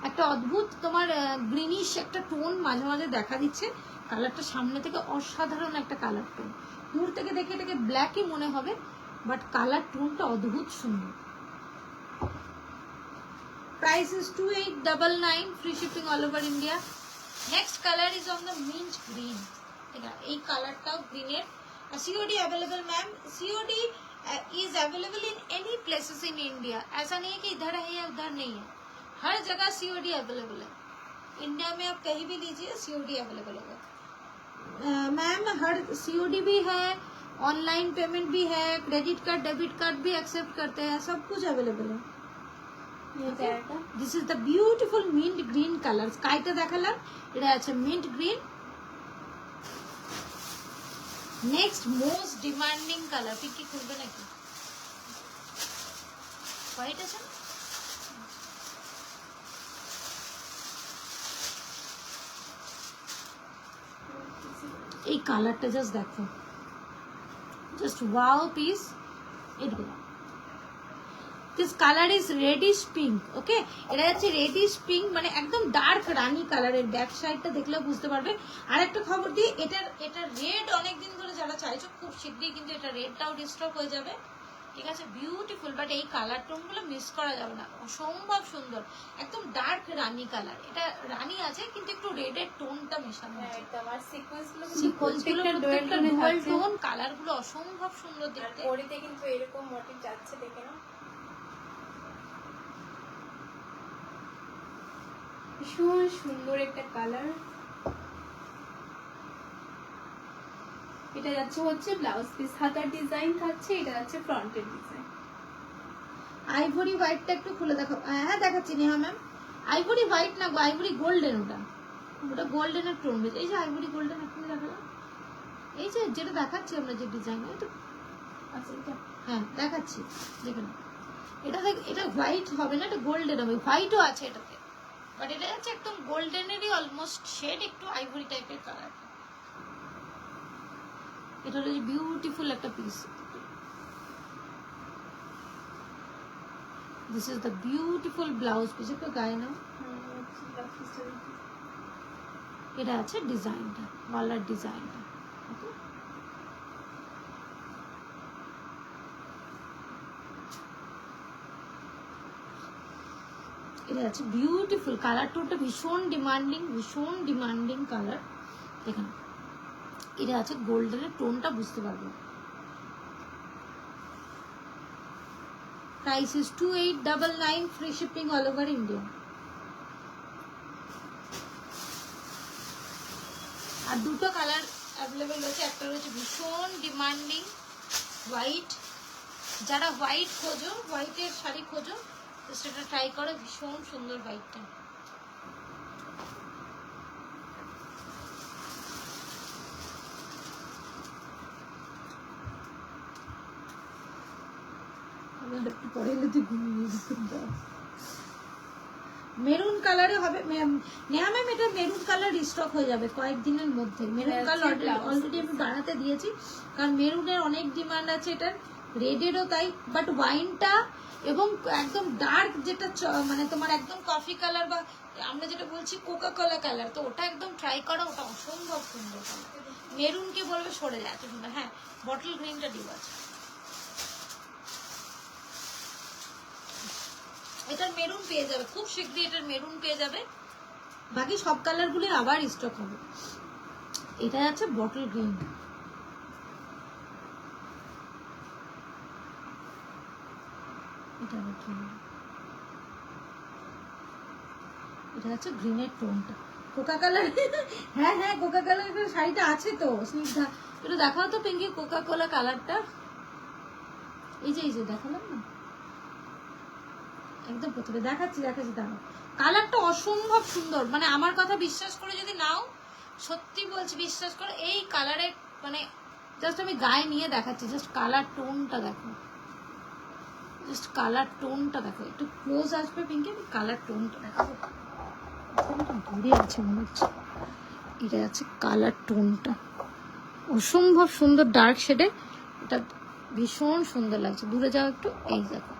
A: একটা অদ্ভুত তোমার গ্রিনিশ একটা টোন মাঝে মাঝে দেখা দিচ্ছে. কালারটা সামনে থেকে অসাধারণ একটা কালার টোন, দূর থেকে দেখে এটাকে ব্ল্যাকই মনে হবে, বাট কালার টোনটা অদ্ভুত সুন্দর. Price is 2899. Free shipping all over India. Next colour is on the mint green. ঠিক আছে, এই কালারটাও গ্রিনের. COD available ma'am. COD is available in any places in India. ऐसा नहीं है कि इधर है या उधर नहीं है, हर जगह COD अवेलेबल है. इंडिया में आप कहीं भी लीजिए COD अवेलेबल होगा. मैम हर COD भी है, ऑनलाइन पेमेंट भी है, क्रेडिट कार्ड डेबिट कार्ड भी एक्सेप्ट करते हैं, सब कुछ अवेलेबल है. This is the beautiful mint green colour. स्काईটা দেখালাম, এটা আছে mint green. Next most demanding colour. पिकी खुलবে নাকি? হোয়াইট আছে না? এই কালারটা জাস্ট দেখো, জাস্ট ওয়াও পিস. এটা this colour is reddish pink. Okay, এটা হচ্ছে রেডিশ পিঙ্ক, মানে একদম ডার্ক রানী কালারের. ব্যাক সাইডটা দেখলে বুঝতে পারবে. আর একটা খবর দিই, এটা রেড অনেকদিন ধরে যারা চাইছো, খুব শীঘ্রই কিন্তু এটা রেডটাও ডিস্টক হয়ে যাবে. ঠিক আছে, বিউটিফুল, বাট এই কালার টোনগুলো মিস করা যাবে না, অসম্ভব সুন্দর. একদম ডার্ক রানী কালার. এটা রানী আছে কিন্তু একটু রেডের টোনটা মেশানো আছে.
B: তোমার সিকোয়েন্সগুলো
A: প্রত্যেকটা ডুয়াল টোন, কালারগুলো অসম্ভব সুন্দর দেখতে.
B: বডিতে কিন্তু এরকম মোটিভ যাচ্ছে, দেখে না ভীষণ সুন্দর একটা কালার। এটা যাচ্ছে হচ্ছে ব্লাউজ পিস, হাতার ডিজাইন থাকছে, এটা যাচ্ছে ফ্রন্টের ডিজাইন।
A: আইভরি হোয়াইটটা একটু খুলে দেখো। হ্যাঁ দেখাচ্ছি নেহা ম্যাম। আইভরি হোয়াইট না গো, আইভরি গোল্ডেন। ওটা ওটা গোল্ডেনের টোন বেশ। এই যে আইভরি গোল্ডেন এখন দেখালাম, এই যে যেটা দেখাচ্ছি আমরা যে ডিজাইন, এটা
B: আচ্ছা এটা
A: হ্যাঁ দেখাচ্ছি দেখুন। এটা দেখ, এটা হোয়াইট হবে না, এটা গোল্ডেন হবে। হোয়াইটও আছে এটাতে, বাট এটা হচ্ছে একদম গোল্ডেনেরই অলমোস্ট শেড, একটু আইভরি টাইপের কালার। এটা হলো বিউটিফুল একটা piece. This is the beautiful blouse piece. একটু গায়ে নাও। এটা আছে ডিজাইনটা, গলার ডিজাইনটা। এটা আছে বিউটিফুল কালার টোনটা, ভীষণ ডিমান্ডিং কালার। দেখুন এটা আছে গোল্ডেনের টোনটা, বুঝতে পারবো। Price is 2899, free shipping all over India. আর দুটো কালার অ্যাভেলেবেল রয়েছে। একটা রয়েছে ভীষণ ডিমান্ডিং হোয়াইট, যারা হোয়াইট খোঁজো, হোয়াইটের শাড়ি খোঁজো, তো সেটা ট্রাই করো, ভীষণ সুন্দর হোয়াইটটা। মেরুন কালারে হবে নেহা ম্যাম। এটা মেরুন কালার স্টক হয়ে যাবে কয়েকদিনের মধ্যে। মেরুন কালার অলরেডি আমি বানাতে দিয়েছি, কারণ মেরুনের অনেক ডিমান্ড আছে এটার, রেডেরও তাই। বাট ওয়াইনটা এবং একদম ডার্ক যেটা মানে তোমার একদম কফি কালার, বা আমরা যেটা বলছি কোকা কোলা কালার, তো ওটা একদম ট্রাই করো, ওটা অসম্ভব সুন্দর কালার। মেরুনকে বলবে সরে যায় এত সুন্দর। হ্যাঁ বটল গ্রিনটা ডিপ আছে। এটার মেরুন পেয়ে যাবে খুব শীঘ্রই, এটার মেরুন পেয়ে যাবে। বাকি সব কালারগুলি আবার স্টক হবে। এটা আছে বটল গ্রিন, এটা আছে গ্রিনের টোনটা, কোকা কালার। হ্যাঁ হ্যাঁ কোকা কালার শাড়িটা আছে তো স্নিগ্ধা, একটু দেখাও তো পিঙ্কি কোকা কোলা কালারটা। এই যে দেখালাম না, একদম প্রথমে দেখাচ্ছি দাঁড়াও। কালারটা অসম্ভব সুন্দর, মানে আমার কথা বিশ্বাস করে যদি নাও, সত্যি বলছি বিশ্বাস করো, এই কালারে মানে জাস্ট আমি গায়ে নিয়ে দেখাচ্ছি, জাস্ট কালার টোনটা দেখো, জাস্ট কালার টোনটা দেখো। একটু ক্লোজ আসবে পিঙ্কি, কালার টোনটা দেখো, দূরে আছে মনে হচ্ছে। এটা আছে কালার টোনটা, অসম্ভব সুন্দর ডার্ক শেডে, এটা ভীষণ সুন্দর লাগছে। দূরে যাও একটু, এই দেখো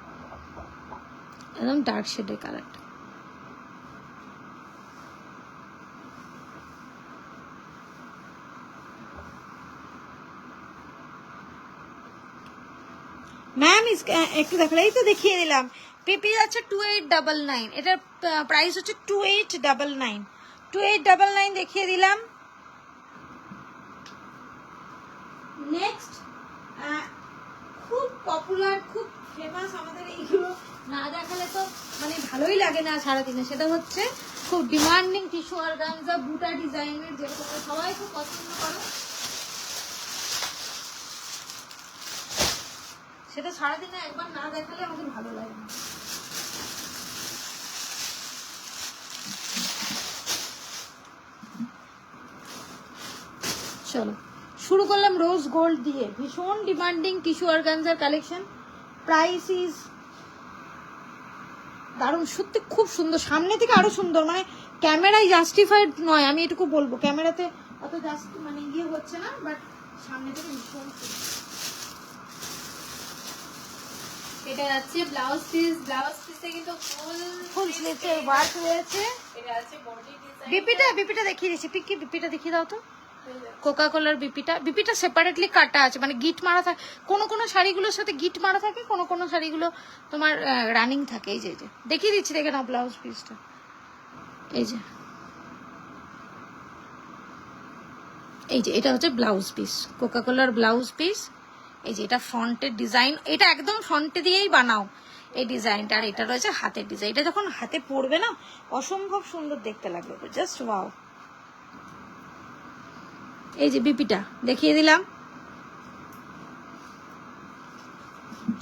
A: একদম ডার্ক শেডের কালারটা। ম্যাম একটু দেখো, এই তো দেখিয়ে দিলাম। পিপি আছে 2899, এটার প্রাইস হচ্ছে 2899 দেখিয়ে দিলাম। নেক্সট খুব পপুলার, খুব ফেমাস, আমাদের এইগুলো না দেখালে তো মানে ভালোই লাগে না সারাদিনে। সেটা হচ্ছে খুব ডিমান্ডিং টিস্যু অর্গানজা বুটা ডিজাইনের, যেটা তোমরা সবাই খুব পছন্দ করো, সেটা সারাদিনে একবার না দেখালে আমাদের ভালো লাগে না। চলো শুরু করলাম রোজ গোল্ড দিয়ে, ভীষণ demanding tissue organza collection. Price is দারুণ, সত্যি খুব সুন্দর, সামনে থেকে আরো সুন্দর, মানে ক্যামেরায় জাস্টিফাইড নয়, আমি এটুকু বলবো, ক্যামেরাতে অত জাস্ট মানে ইয়ে হচ্ছে না, বাট সামনে থেকে ভীষণ সুন্দর।
B: এটা আছে ব্লাউজ পিস, ব্লাউজ পিসে কিন্তু
A: ফুল স্লিভের ওয়ার্ক রয়েছে।
B: এটা আছে বডি ডিজাইন।
A: বিপিটা দেখিয়ে দিচ্ছি, পিকি বিপিটা দেখিয়ে দাও তো। কোকা কোলার বিপিটা সেপারেটলি কাটা আছে, মানে গিট মারা থাকে, কোনো শাড়িগুলোর সাথে গিট মারা থাকে, কোনো শাড়িগুলো তোমার রানিং থাকে। এই যে দেখিয়ে দিচ্ছি, দেখে নাও ব্লাউজ পিসটা। এই যে এটা হচ্ছে ব্লাউজ পিস, কোকা কোলার ব্লাউজ পিস। এই যে এটা ফ্রন্টের ডিজাইন, এটা একদম ফ্রন্টে দিয়েই বানাও, এই ডিজাইনটা, আর এটা রয়েছে হাতের ডিজাইন। এটা যখন হাতে পড়বে না অসম্ভব সুন্দর দেখতে লাগবে, জাস্ট ওয়াও। এই যে বিপিটা দেখিয়ে দিলাম।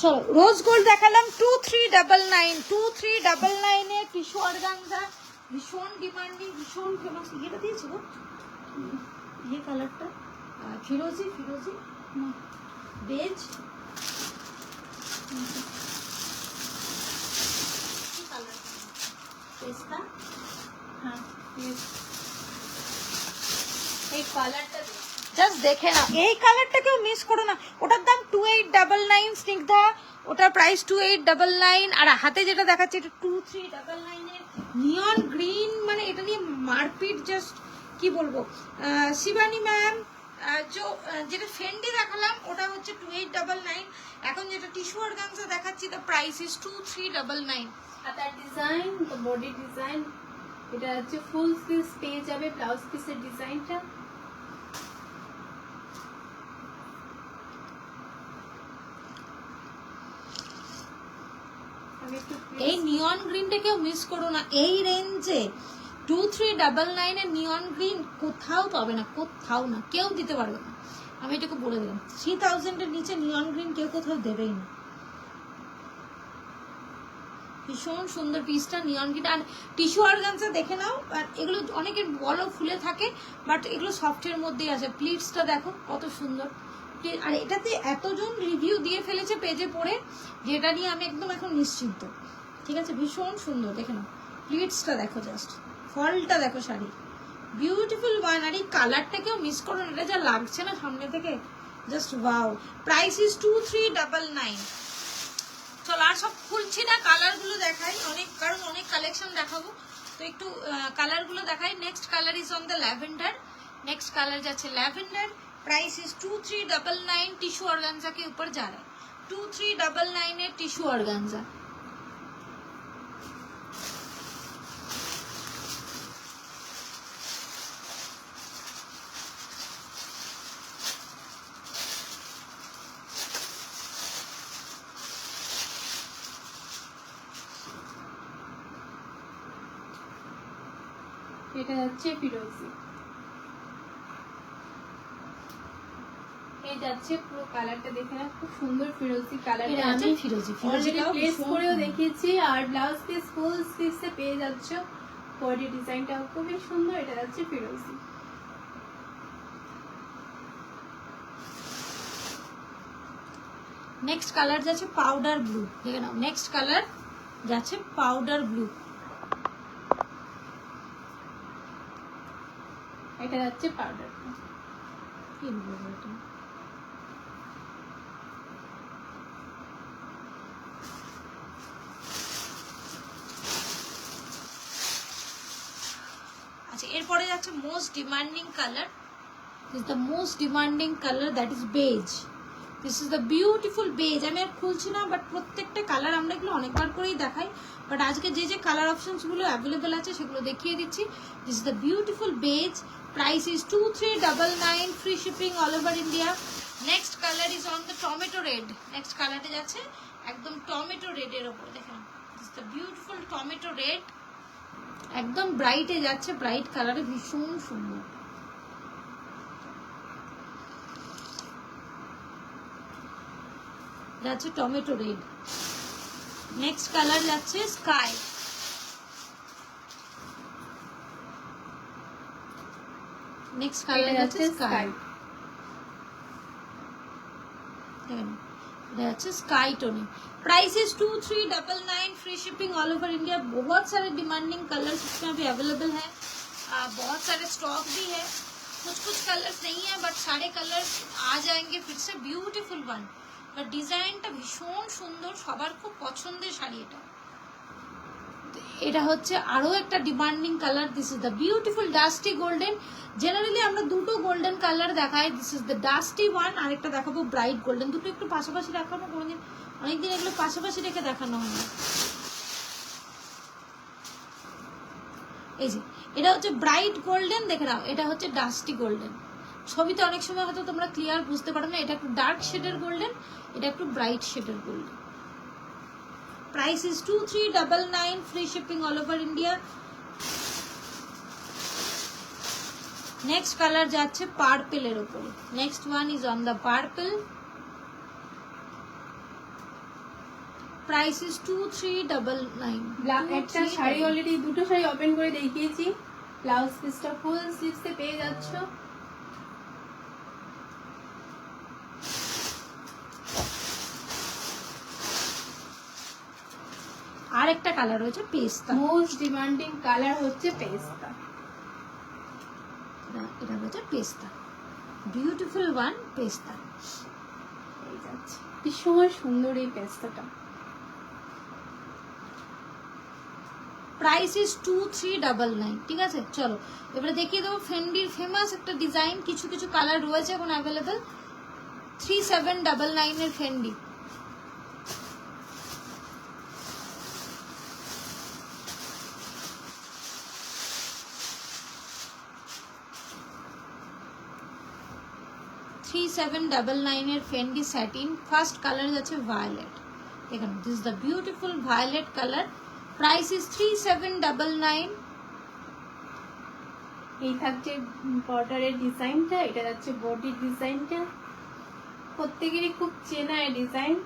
A: চলো রোজ গোল্ড দেখালাম 2399, 2399 এর টিস্যু অর্গানজা, ভীষণ ডিমান্ডিং, ভীষণ ফেমাস। এটা দিয়েছিল এই কালারটা ফিরোজি, ফিরোজি বেজ, কি কালার পেস্তা, হ্যাঁ
B: এই কালারটা
A: জাস্ট দেখে না, এই কালারটাকেও মিস করো না। ওটার দাম 2899 স্নিগ্ধা, ওটার প্রাইস 2899। আর হাতে যেটা দেখাচ্ছে এটা 2399 এর নিয়ন গ্রিন, মানে এটা নিয়ে মারপিট, জাস্ট কি বলবো। শিবানী ম্যাম যেটা ফেন্ডি দেখালাম ওটা হচ্ছে 2899, এখন যেটা টিস্যু অর্গানজা দেখাচ্ছি দ্য প্রাইস ইজ 2399।
B: আর তার ডিজাইন, বডি ডিজাইন, এটা হচ্ছে ফুল স্লিভস পেয়ে যাবে, ব্লাউজ পিসের ডিজাইনটা।
A: এই নিয়ন গ্রিনটা কেউ মিস করো না, এই রেঞ্জে 2399 এর নিয়ন গ্রিন কোথাও পাবে না, কোথাও না, কেউ দিতে পারবে না, আমি এটাকে বলে দিলাম। 3000 এর নিচে নিয়ন গ্রিন কেউ কোথাও দেবেই না। ভীষণ সুন্দর পিসটা নিয়ন গ্রিন। আর টিস্যু অর্গানজা দেখে নাও, আর এগুলো অনেকের বড় ফুলে থাকে, বাট এগুলো সফটের মধ্যেই আছে। প্লিটসটা দেখো কত সুন্দর, আর এটাতে এতজন রিভিউ দিয়ে ফেলেছে পেজে পড়ে, যেটা নিয়ে আমি একদম এখন নিশ্চিন্ত। ঠিক আছে, ভীষণ সুন্দর, দেখে নাও প্লিটসটা দেখো, জাস্ট ফলটা দেখো, শাড়ি বিউটিফুল ওয়ান। আর এই কালারটাকেও মিস করো না, এটা যা লাগছে না সামনে থেকে, জাস্ট ওয়াও। Price is 2399। চলো আর সব খুলছি না, কালারগুলো দেখাই অনেক, কারণ অনেক কালেকশন দেখাবো, তো একটু কালারগুলো দেখাই। Next colour is on the lavender, next colour जाच्छे lavender, price is 2399। Tissue organza के ऊपर जा रहा है 2399 है टिश्यू ऑर्गेन्जा।
B: এটা হচ্ছে ফিরোজি, এই যাচ্ছে পুরো কালারটা দেখে না, খুব সুন্দর ফিরোজি কালারটা। আমি
A: ফিরোজি
B: অলরেডি প্লেস করেও দেখিয়েছি, আর ব্লাউজ পিস ফুল স্লিভসে পেয়ে যাচ্ছ। বডি ডিজাইনটাও খুবই সুন্দর, এটা যাচ্ছে ফিরোজি।
A: नेक्स्ट कलर जाच्छे पाउडर ब्लू, देखे नाओ नेक्स्ट कलर जाच्छे पाउडर ब्लू,
B: এটা যাচ্ছে পাউডার ব্লু।
A: কি বলবো এটা, আচ্ছা এরপরে যাচ্ছে most demanding colour, this the most demanding colour, that is beige. This is the beautiful beige. আমি আর খুলছি না, বাট প্রত্যেকটা কালার আমরা এগুলো অনেকবার করেই দেখাই, বাট আজকে যে যে কালার অপশনসগুলো অ্যাভেলেবেল আছে সেগুলো দেখিয়ে দিচ্ছি। This is the beautiful beige, price is 2399, free shipping all over India. Next colour is on the tomato red. Next কালারটা যাচ্ছে একদম টমেটো রেডের ওপর, দেখেন this the beautiful tomato red, একদম ব্রাইটে যাচ্ছে, ব্রাইট কালারে ভীষণ সুন্দর। যাচ্ছে টমেটো রেড। নেক্সট কালার যাচ্ছে স্কাই, নেক্সট কালার যাচ্ছে স্কাই, দেখেন এটা যাচ্ছে sky tone. Price is 2399, free shipping all over India. बहुत सारे डिमांडिंग कलर्स इसमें अभी अवेलेबल है, बहुत सारे स्टॉक भी है, कुछ कुछ कलर्स नहीं है, बट सारे कलर्स आ जाएंगे फिर से। ब्यूटीफुल वन, बट डिजाइनটা ভীষণ সুন্দর, সবার খুব পছন্দের শাড়ি এটা। এটা হচ্ছে আরো একটা demanding colour, this is the beautiful dusty golden. Generally আমরা দুটো গোল্ডেন কালার দেখাই, this is the dusty one, আর একটা দেখাবো ব্রাইট গোল্ডেন। দুটো একটু পাশাপাশি দেখানো, কোনোদিন অনেকদিন এগুলো পাশাপাশি রেখে দেখানো হয় না। এই যে এটা হচ্ছে ব্রাইট গোল্ডেন, দেখে নাও এটা হচ্ছে ডাস্টি গোল্ডেন। ছবিতে অনেক সময় হয়তো তোমরা ক্লিয়ার বুঝতে পারো না, এটা একটু ডার্ক শেডের গোল্ডেন, এটা একটু ব্রাইট শেডের golden. Price is 2399, free shipping all over India. Next colour যাচ্ছে পার্পেলের উপরে। Next one is on the purple, price is 2399।
B: একটা শাড়ি অলরেডি, দুটো শাড়ি ওপেন করে দেখিয়েছি। ব্লাউজ পিসটা ফুল স্লিভসে পেয়ে যাচ্ছ।
A: আর একটা কালার হচ্ছে পেস্তা,
B: মোস্ট ডিমান্ডিং কালার হচ্ছে পেস্তা।
A: এটা হচ্ছে পেস্তা, বিউটিফুল ওয়ান পেস্তা।
B: এই যাচ্ছে, ভীষণ সুন্দর এই পেস্তাটা।
A: প্রাইস ইজ 2399, ঠিক আছে। চলো এবারে দেখিয়ে দেবো ফেন্ডির ফেমাস একটা ডিজাইন, কিছু কিছু কালার রয়েছে এখন অ্যাভেলেবেল। 3799 এর ফেন্ডি। এর ফেন্ডি স্যাটিন, ফার্স্ট কালার যাচ্ছে ভায়োলেট। এখানে this the beautiful violet colour, price is 3799।
B: এই থাকছে বর্ডারের ডিজাইনটা, এটা যাচ্ছে বডির ডিজাইনটা, প্রত্যেকেরই খুব চেনা এই ডিজাইন।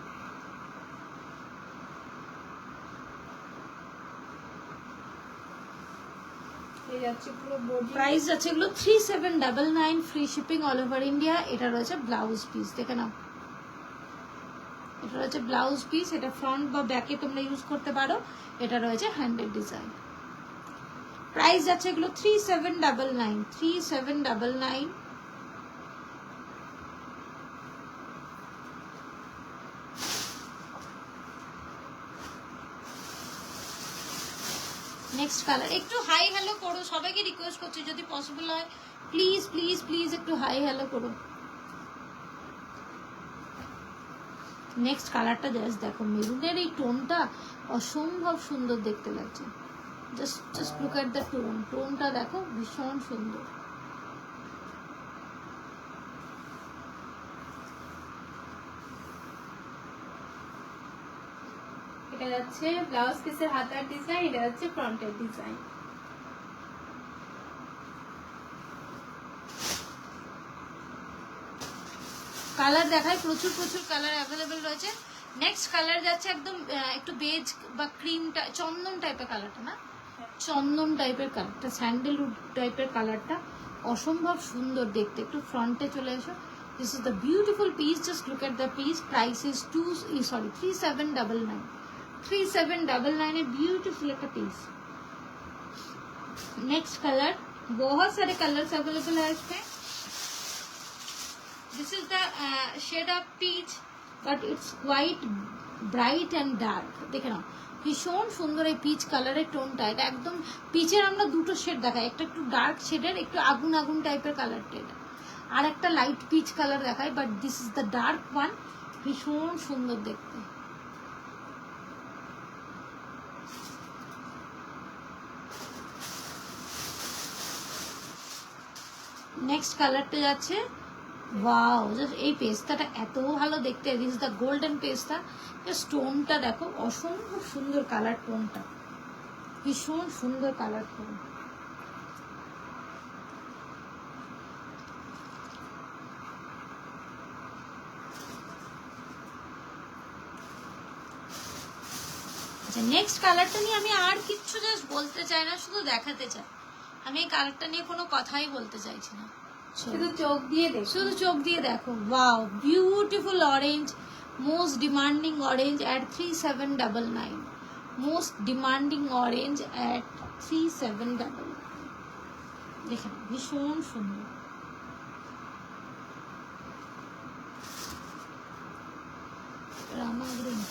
B: এই যাচ্ছে পুরো বডি,
A: প্রাইস যাচ্ছে এগুলো 3799, free shipping all over India. এটা রয়েছে ব্লাউজ পিস, দেখে নাও, এটা রয়েছে ব্লাউজ পিস। এটা ফ্রন্ট বা ব্যাকে তোমরা ইউজ করতে পারো। এটা রয়েছে হ্যান্ডেল ডিজাইন। প্রাইস যাচ্ছে এগুলো 3799। নেক্সট কালার, একটু হাই হ্যালো করো, সবাইকে রিকোয়েস্ট করছি যদি পসিবল হয় প্লিজ প্লিজ প্লিজ একটু হাই হ্যালো করো। নেক্সট কালারটা জাস্ট দেখো, মেরুনের এই টোনটা অসম্ভব সুন্দর দেখতে লাগছে। Just look at the tone, টোনটা দেখো ভীষণ সুন্দর।
B: এটা যাচ্ছে ব্লাউজ পিসের হাতার ডিজাইন, এটা যাচ্ছে ফ্রন্টের ডিজাইন।
A: কালার দেখায়, প্রচুর প্রচুর কালার অ্যাভেলেবেল রয়েছে। নেক্সট কালার যাচ্ছে একদম একটু বেজ বা ক্রিম, চন্দন টাইপের কালারটা, না চন্দন টাইপের কালারটা, স্যান্ডেলউড টাইপের কালারটা অসম্ভব সুন্দর দেখতে। একটু ফ্রন্টে চলে এসো। This is the beautiful piece, just look at the piece. Price is 3799। 3799 এর বিউটিফুল একটা পিস। नेक्स्ट कलर, बहुत सारे कलर्स अवेलेबल है इसमें। This is the shade of peach, but it's quite bright and dark. देखे ना ভীষণ সুন্দর এই পিচ কালারের টোনটা। এটা একদম পিচের আমরা দুটো শেড দেখাই, একটা একটু ডার্ক শেডের, একটু আগুন আগুন টাইপের কালারটা এটা, আর একটা লাইট পিচ কালার দেখায়, but this is the dark one. ভীষণ সুন্দর দেখতে। নেক্সট কালারটা যাচ্ছে, ওয়াও, জাস্ট এই পেস্তাটা এত ভালো দেখতে। দিস ইজ দ্য গোল্ডেন পেস্তা। স্টোনটা দেখো অসম্ভব সুন্দর কালার, টোনটা ভীষণ সুন্দর কালার টোন। আচ্ছা, নেক্সট কালারটা নিয়ে আমি আর কিচ্ছু জাস্ট বলতে চাই না, শুধু দেখাতে চাই। আমি এই কালারটা নিয়ে কোনো কথাই বলতে চাইছি না,
B: শুধু চোখ দিয়ে দেখো,
A: শুধু চোখ দিয়ে দেখো। Wow, beautiful orange, most demanding orange at 3799। Most demanding orange at 3799। দেখেন ভীষণ সুন্দর। রামা গ্রিন।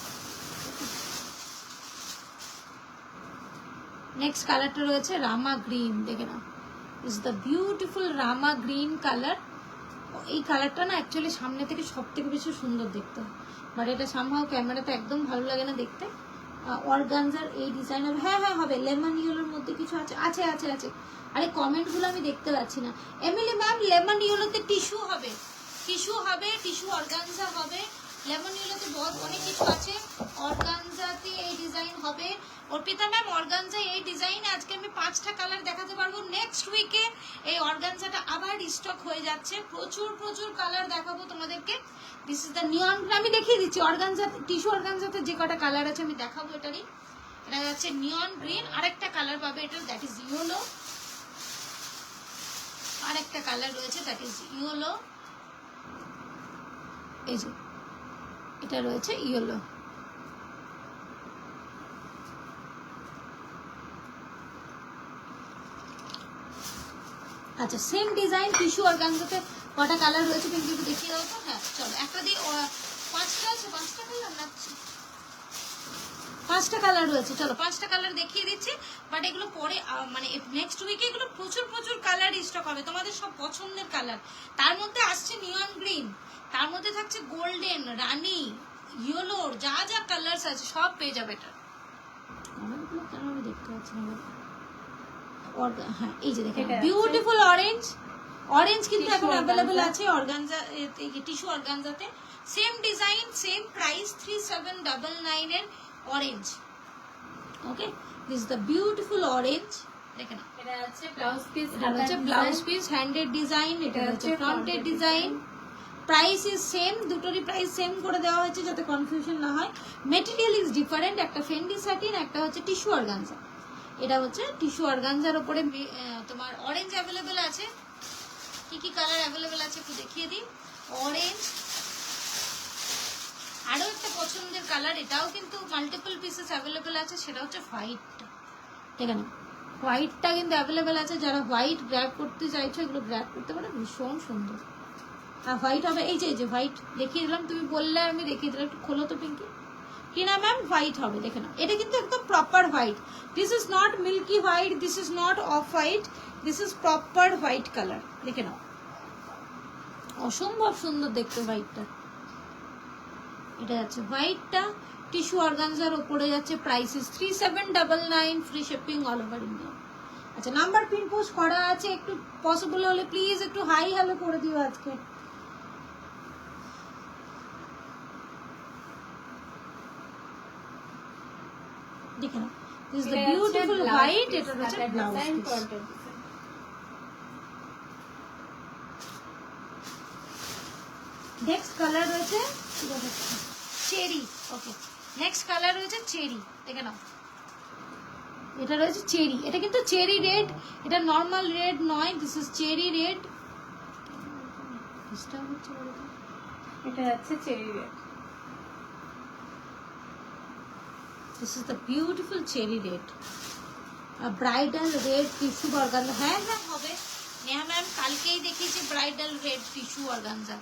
A: নেক্সট কালারটা রয়েছে রামা গ্রিন, দেখে না, is the beautiful Rama green colour. এই কালারটা না অ্যাকচুয়ালি সামনে থেকে সব থেকে বেশি সুন্দর দেখতে হয়, বাট এটা সামহাও ক্যামেরাতে একদম ভালো লাগে না দেখতে। অর্গানজার এই ডিজাইনের, হ্যাঁ হ্যাঁ হবে। লেমন ইয়েলোর মধ্যে কিছু আছে, আছে আছে আছে। আরে কমেন্টগুলো আমি দেখতে পাচ্ছি না। এমিলি ম্যাম, লেমন ইয়েলোতে টিস্যু হবে, টিস্যু হবে, টিস্যু অর্গানজা হবে, লেমন ইয়েলোতে অনেক কিছু আছে। অর্গানজাতে এই ডিজাইন হবে। অর্পিতা ম্যাম অর্গানজা এই ডিজাইন আজকে আমি 5টা কালার দেখাতে পারবো। নেক্সট উইকে এই অর্গানজাটা আবার স্টক হয়ে যাচ্ছে, প্রচুর প্রচুর কালার দেখাবো তোমাদেরকে। দিস ইজ দ্য নিয়ন, আমি দেখিয়ে দিচ্ছি অর্গানজা টিস্যু অর্গানজাতে যে কটা কালার আছে আমি দেখাবো। এটারই এটা যাচ্ছে নিয়ন গ্রিন, আরেকটা কালার পাবে এটা, দ্যাট ইজ ইয়েলো। আরেকটা কালার রয়েছে দ্যাট ইজ ইয়েলো, এই যে এটা রয়েছে ইয়েলো। আচ্ছা সেম ডিজাইন টিস্যু অর্গানজাতে কটা কালার রয়েছে কিন্তু একটু দেখিয়ে দাও তো। হ্যাঁ চলো একটা দিয়ে 5টা আছে, 5টা কালার লাগছে, 5টা কালার রয়েছে। চলো 5টা কালার দেখিয়ে দিচ্ছি, বাট এগুলো পরে মানে নেক্সট উইকে এগুলো প্রচুর প্রচুর কালার স্টক হবে, তোমাদের সব পছন্দের কালার। তার মধ্যে আসছে নিয়ন গ্রিন, তার মধ্যে থাকছে গোল্ডেন, রানী, ইয়েলোর যা যা কালার্স আছে সব পেয়ে যাবে। এটা অনেকগুলো কালার আমি দেখতে পাচ্ছি না। হ্যাঁ এই যে দেখেন বিউটিফুল অরেঞ্জ, অরেঞ্জ কিন্তু এখন অ্যাভেলেবল আছে অর্গানজা টিস্যু অর্গানজাতে। সেম ডিজাইন সেম প্রাইস 3799 এর orange. Okay this is the beautiful orange. দেখেন
B: এটা আছে ব্লাউজ পিস,
A: এটা হচ্ছে ব্লাউজ পিস হ্যান্ডেড ডিজাইন, এটা হচ্ছে fronted design. Price is same, দুটোরই প্রাইস সেম করে দেওয়া হয়েছে যাতে কনফিউশন না হয়। মেটেরিয়াল ইজ ডিফারেন্ট, একটা ফেন্ডি স্যাটিন, একটা হচ্ছে টিস্যু অর্গানজা। এটা হচ্ছে টিস্যু অর্গানজার উপরে তোমার অরেঞ্জ অ্যাভেলেবেল আছে। কি কি কালার অ্যাভেলেবেল আছে একটু দেখিয়ে দিই। অরেঞ্জ, আরো একটা পছন্দের কালার, এটাও কিন্তু মাল্টিপল পিসেস অ্যাভেলেবেল আছে, সেটা হচ্ছে হোয়াইটটা। ঠিক আছে, হোয়াইটটা কিন্তু অ্যাভেলেবেল আছে, যারা হোয়াইট গ্র্যাব করতে চাইছো এগুলো গ্র্যাব করতে পারো, ভীষণ সুন্দর। আর হোয়াইট হবে এই যে হোয়াইট দেখিয়ে দিলাম, তুমি বললে আমি দেখিয়ে দিলাম, একটু খোলো তো পিঙ্কি। কি না ম্যাম হোয়াইট হবে, দেখে নাও এটা কিন্তু একদম proper white. This is not milky white, this is not off white, this is proper white colour. দেখে নাও অসম্ভব সুন্দর দেখতে হোয়াইটটা। এটা যাচ্ছে হোয়াইটটা টিস্যু অর্গানজার উপরে যাচ্ছে, price is 3799, free shipping all over India. আচ্ছা নাম্বার পিন পোস্ট করা আছে, একটু পসিবল হলে প্লিজ একটু হাই হ্যালো করে দিও আজকে। দেখে নাও this is the beautiful white, এটা হচ্ছে ব্লাউজ পিস। নেক্সট কালার রয়েছে চেরি। ওকে নেক্সট কালার রয়েছে চেরি, দেখে নাও এটা রয়েছে চেরি, এটা কিন্তু চেরি রেড, এটা নর্মাল রেড নয়, দিস ইজ চেরি রেড।
B: এটা হচ্ছে cherry red,
A: this is the beautiful cherry red. Bridal red tissue organza, হ্যাঁ হ্যাঁ হবে। নেহা ম্যাম কালকেই দেখিয়েছি ব্রাইডাল রেড টিস্যু অর্গানজা,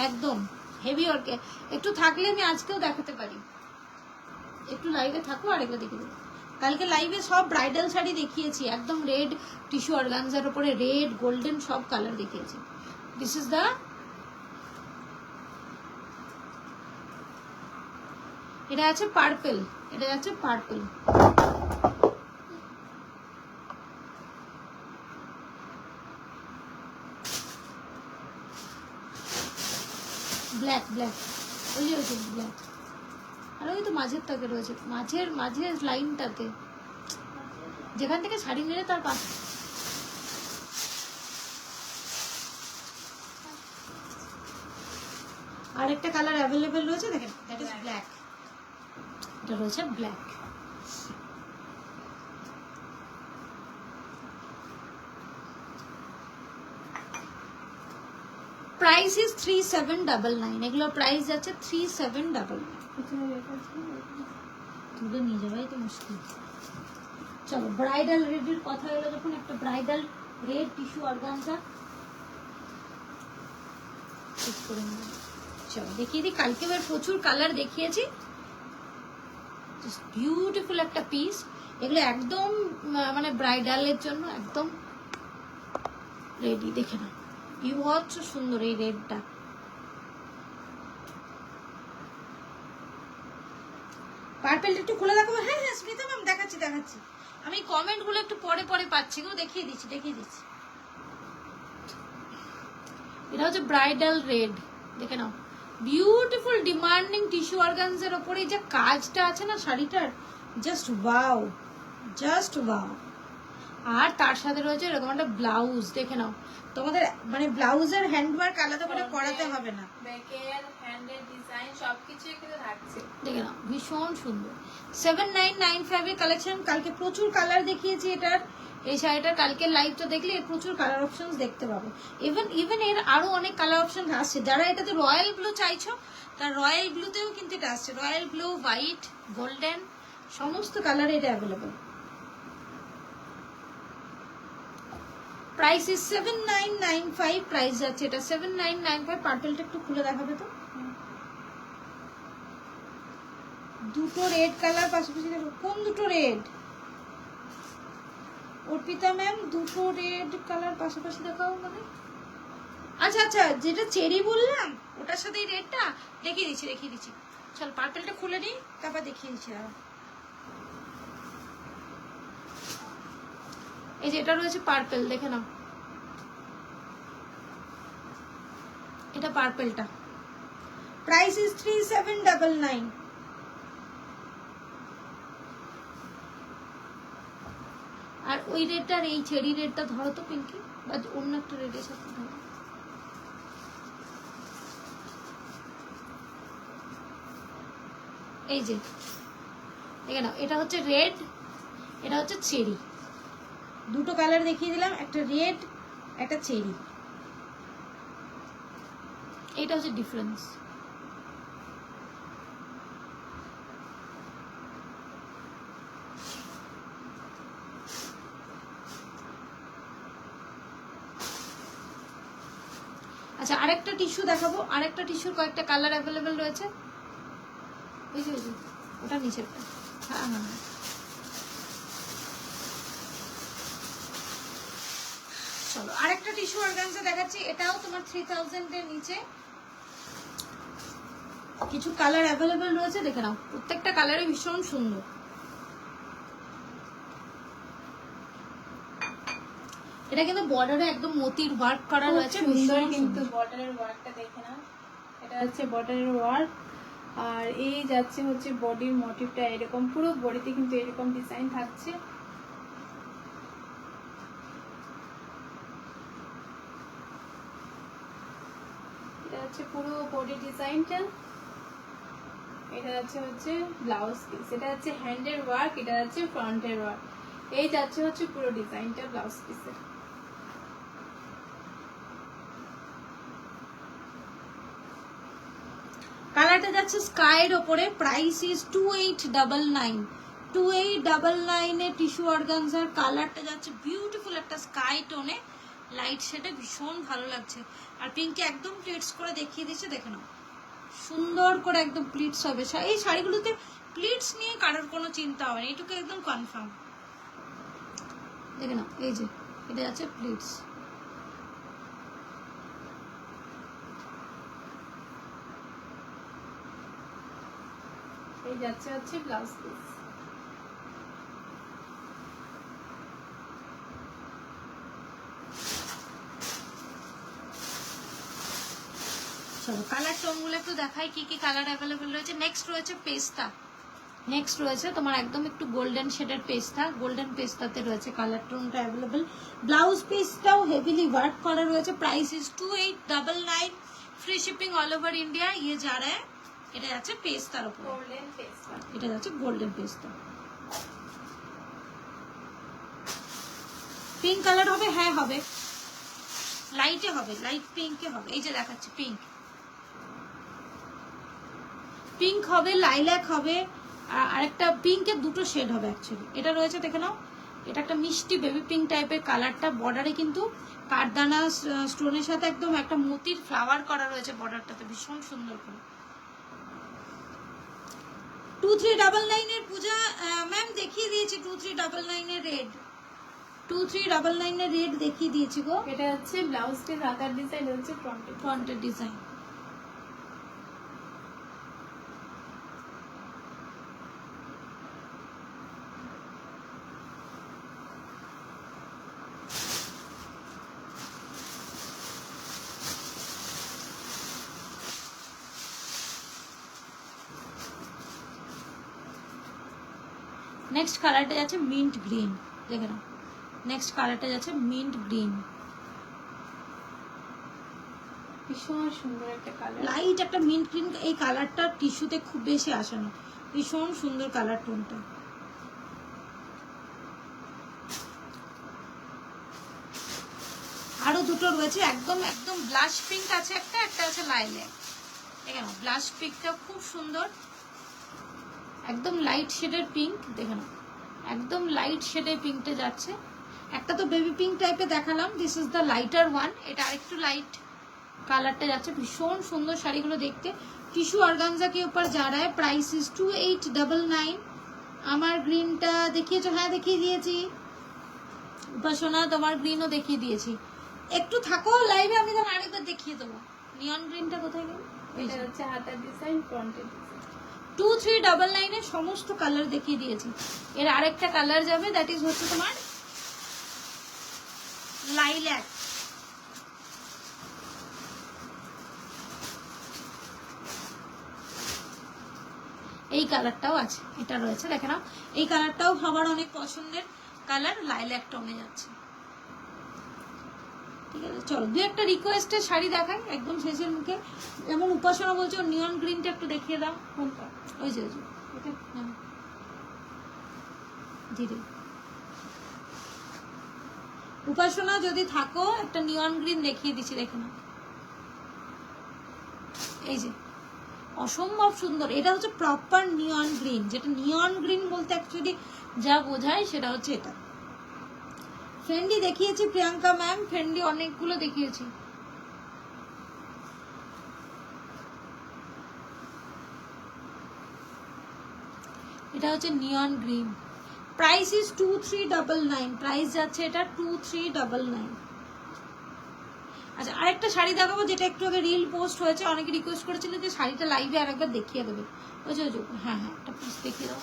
A: একদম হেভি ওয়ার্কে। একটু থাকলে আমি আজকেও দেখাতে পারি, একটু লাইভে থাকো আর এগুলো দেখিয়ে দেবো। কালকে লাইভে সব ব্রাইডাল শাড়ি দেখিয়েছি, একদম রেড টিস্যু অর্গানজার উপরে রেড গোল্ডেন সব কালার দেখিয়েছি। দিস ইজ দ্য, এটা আছে পার্পল, এটা আছে পার্পল। ব্ল্যাক ব্ল্যাক ওই যে ব্ল্যাক, আর ওই তো মাঝের টাকে রয়েছে, মাঝের লাইনটাতে যেখান থেকে শাড়ি মেরে তার পাশে। আর একটা কালার অ্যাভেলেবেল রয়েছে দেখেন, দ্যাট ইজ ব্ল্যাক, এটা রয়েছে ব্ল্যাক। প্রাইস ইজ 3799, এগুলো প্রাইস যাচ্ছে 3799। তুলে নিয়ে যাওয়াই তো মুশকিল। চলো ব্রাইডাল রেডের কথা হলো যখন, একটা ব্রাইডাল রেড টিস্যু অর্গানজা চলো দেখিয়ে দিই। কালকে এবার প্রচুর কালার দেখিয়েছি, বিউটিফুল একটা পিস। এগুলো একদম মানে ব্রাইডালের জন্য একদম রেডি, দেখে না বিভৎস সুন্দর এই রেডটা। পার্পেলটা একটু খুলে দেখাবো। হ্যাঁ হ্যাঁ স্মিতা ম্যাম দেখাচ্ছি দেখাচ্ছি, আমি কমেন্ট গুলো একটু পরে পরে পাচ্ছি গো, দেখিয়ে দিচ্ছি। এটা হচ্ছে ব্রাইডাল রেড, দেখে নাও বিউটিফুল ডিমান্ডিং টিস্যু অর্গানসের ওপরে যে কাজটা আছে না শাড়িটার, জাস্ট ওয়াও, জাস্ট ওয়াও। আর তার সাথে রয়েছে এরকম একটা ব্লাউজ, দেখে নাও, তোমাদের মানে ব্লাউজের হ্যান্ডওয়ার্ক আলাদা করে করাতে হবে না,
B: ব্যাকের হ্যান্ডের ডিজাইন সবকিছু এখানে থাকছে।
A: দেখে নাও ভীষণ সুন্দর। 7995 এর কালেকশন। কালকে প্রচুর কালার দেখিয়েছি এটার, এই শাড়িটার কালকে লাইভটা দেখলে এর প্রচুর কালার অপশনস দেখতে পাবে। ইভেন এর আরো অনেক কালার অপশন আসছে। যারা এটাতে রয়্যাল ব্লু চাইছো, তার রয়্যাল ব্লুতেও কিন্তু এটা আসছে, রয়্যাল ব্লু, হোয়াইট, গোল্ডেন, সমস্ত কালারে এটা অ্যাভেলেবল। প্রাইস ইজ 7995, প্রাইস যাচ্ছে এটা 7995। পার্পলটা একটু খুলে দেখাবে তো, দুটো রেড কালার পাশাপাশি দেখো। কোন দুটো রেড অর্পিতা ম্যাম? দুটো রেড কালার পাশাপাশি দেখাও মানে, আচ্ছা আচ্ছা, যেটা চেরি বললাম ওটার সাথে এই রেডটা দেখিয়ে দিচ্ছি। চল পার্পলটা খুলে নিই, তারপর দেখিয়ে দিচ্ছি। এই যে এটা রয়েছে পার্পল, দেখে নাও, এটা পার্পলটা। Price is 3799। আর ওই রেডটার এই চেরি রেডটা ধরো তো পিঙ্কি, বা অন্য একটা রেডের সাথে ধরো। এই যে দেখে নাও, এটা হচ্ছে রেড, এটা হচ্ছে চেরি। দুটো কালার দেখিয়ে দিলাম, একটা রেড, একটা চেরি। এটা হচ্ছে ডিফারেন্স। আচ্ছা, আরেকটা টিস্যু দেখাবো, আরেকটা টিস্যুর কয়েকটা কালার অ্যাভেলেবেল রয়েছে। এই যে ওটা নিচেরটা, হ্যাঁ হ্যাঁ হ্যাঁ। চলো আরেকটা টিস্যু অর্গানজা দেখাচ্ছি, এটাও তোমার 3000 এর নিচে। কিছু কালার অ্যাভেলেবেল রয়েছে, দেখে নাও, প্রত্যেকটা কালারে ভীষণ সুন্দর। এটা কিন্তু বর্ডারে একদম মতির ওয়ার্ক করা রয়েছে,
B: সুন্দর কিন্তু বর্ডারের ওয়ার্কটা দেখে নাও। এটা হচ্ছে বর্ডারের ওয়ার্ক, আর এই যাচ্ছে হচ্ছে বডির মোটিভটা এরকম, পুরো বডিতে কিন্তু এরকম ডিজাইন থাকছে। এটা হচ্ছে পুরো বডি ডিজাইনটা। এটা হচ্ছে ব্লাউজ পিস, এটা হচ্ছে হ্যান্ডের ওয়ার্ক, এটা হচ্ছে ফ্রন্টের ওয়ার্ক। এই যাচ্ছে হচ্ছে পুরো ডিজাইনটা ব্লাউজ পিসের।
A: কালারটা যাচ্ছে স্কাইয়ের ওপরে। Price is 2899। 2899 A tissue organza কালারটা যাচ্ছে বিউটিফুল একটা স্কাই টোনে, লাইট শেডে, ভীষণ ভালো লাগছে। আর পিঙ্কে একদম প্লিটস করে দেখিয়ে দিচ্ছে, দেখে নাও, সুন্দর করে একদম প্লিটস হবে। এই শাড়িগুলোতে প্লিটস নিয়ে কারোর কোনো চিন্তা হবে না, এটুকু একদম কনফার্ম। দেখে নাও, এই যে এটা যাচ্ছে প্লিটস।
B: এই যাচ্ছে হচ্ছে ব্লাউজ পিস।
A: চলো কালার টোনগুলো একটু দেখাই, কি কি কালার অ্যাভেলেবেল রয়েছে। নেক্সট রয়েছে পেস্তা, নেক্সট রয়েছে তোমার একদম একটু গোল্ডেন শেডের পেস্তা, গোল্ডেন পেস্তাতে রয়েছে কালার টোনটা অ্যাভেলেবেল। ব্লাউজ পিসটাও হেভিলি ওয়ার্ক করা রয়েছে। Price is 2899, free shipping all over India. ইয়ে যা রা এটা যাচ্ছে পেস্তার উপর,
B: গোল্ডেন পেস্তা,
A: এটা যাচ্ছে গোল্ডেন পেস্তা। পিঙ্ক কালার হবে, হ্যাঁ হবে, লাইটে হবে, লাইট পিঙ্কে হবে। এই যে দেখাচ্ছি পিঙ্ক, পিঙ্ক হবে, লাইল্যাক হবে, আর একটা পিঙ্কের দুটো শেড হবে অ্যাকচুয়ালি। এটা রয়েছে দেখে নাও, এটা একটা মিষ্টি বেবি পিঙ্ক টাইপের কালারটা। বর্ডারে কিন্তু কাঠদানা স্টোনের সাথে একদম একটা মতির ফ্লাওয়ার করা রয়েছে বর্ডারটাতে, ভীষণ সুন্দর করে। 2399 এর পূজা ম্যাম দেখিয়ে দিয়েছি, 2399 এর রেড, 2399 এর রেড দেখিয়ে দিয়েছি গো।
B: এটা হচ্ছে ব্লাউজ পিস, হাতার ডিজাইন হচ্ছে
A: ফ্রন্টের ডিজাইন। নেক্সট কালারটা যাচ্ছে মিন্ট গ্রিন, দেখে নাও। নেক্সট কালারটা যাচ্ছে মিন্ট গ্রিন,
B: ভীষণ সুন্দর একটা কালার,
A: লাইট একটা মিন্ট গ্রিন। এই কালারটা টিস্যুতে খুব বেশি আসে না, ভীষণ সুন্দর কালার টোনটা। আরো দুটো রয়েছে, একদম একদম ব্লাশ পিঙ্ক আছে একটা, একটা আছে লাইল্যাক। দেখে নাও ব্লাশ পিঙ্কটা খুব সুন্দর, একদম লাইট শেডের পিঙ্ক, দেখে নাও একদম লাইট শেডের পিঙ্কটা যাচ্ছে। একটা তো বেবি পিঙ্ক টাইপের দেখালাম, this is the lighter one, এটা আরেকটু লাইট কালারটা যাচ্ছে। ভীষণ সুন্দর শাড়িগুলো দেখতে। টিস্যু অর্গানজা के ऊपर जा रहा है, प्राइस इज 2899। আমার গ্রিনটা দেখিয়েছো? হ্যাঁ দেখিয়ে দিয়েছি। উপাসনা তোমার গ্রিনও দেখিয়ে দিয়েছি। একটু থাকো লাইভে, আমি তোমার আরেকবার দেখিয়ে দেবো। নিয়ন গ্রিনটা কোথায় গেল?
B: এটা হচ্ছে হাতার ডিজাইন, ফ্রন্টের ডিজাইন।
A: 2399 এর সমস্ত কালার দেখিয়ে দিয়েছি। এর আরেকটা কালার যাবে, দ্যাট ইজ হচ্ছে তোমার লাইল্যাক। এই কালারটাও আছে, এটা রয়েছে, দেখে নাও। এই কালারটাও সবার অনেক পছন্দের কালার, লাইল্যাক টোনে যাচ্ছে। ঠিক আছে, চলো দু একটা রিকোয়েস্টের শাড়ি দেখাই একদম শেষের মুখে। যেমন উপাসনা বলছো নিয়ন গ্রিনটা একটু দেখিয়ে দাও।
B: কোনটা?
A: ওই যে এটা, হ্যাঁ ধীরে। উপাসনা যদি থাকো, একটা নিয়ন গ্রিন দেখিয়ে দিচ্ছি, দেখে নাও। এই যে অসম্ভব সুন্দর, এটা হচ্ছে প্রপার নিয়ন গ্রিন। যেটা নিয়ন গ্রিন বলতে অ্যাকচুয়ালি যা বোঝায় সেটা হচ্ছে এটা। ফেন্ডি দেখিয়েছি প্রিয়াঙ্কা ম্যাম, ফেন্ডি অনেকগুলো দেখিয়েছি। এটা হচ্ছে নিয়ন গ্রিন, প্রাইস ইজ 2399, প্রাইস যাচ্ছে এটা 2399। আচ্ছা আরেকটা শাড়ি দেখাবো, যেটা একটু আগে রিল পোস্ট হয়েছে, অনেকে রিকোয়েস্ট করেছিলেন যে শাড়িটা লাইভে আরেকবার দেখিয়ে দেবে। ওই যে হ্যাঁ হ্যাঁ একটা পিস দেখিয়ে দাও।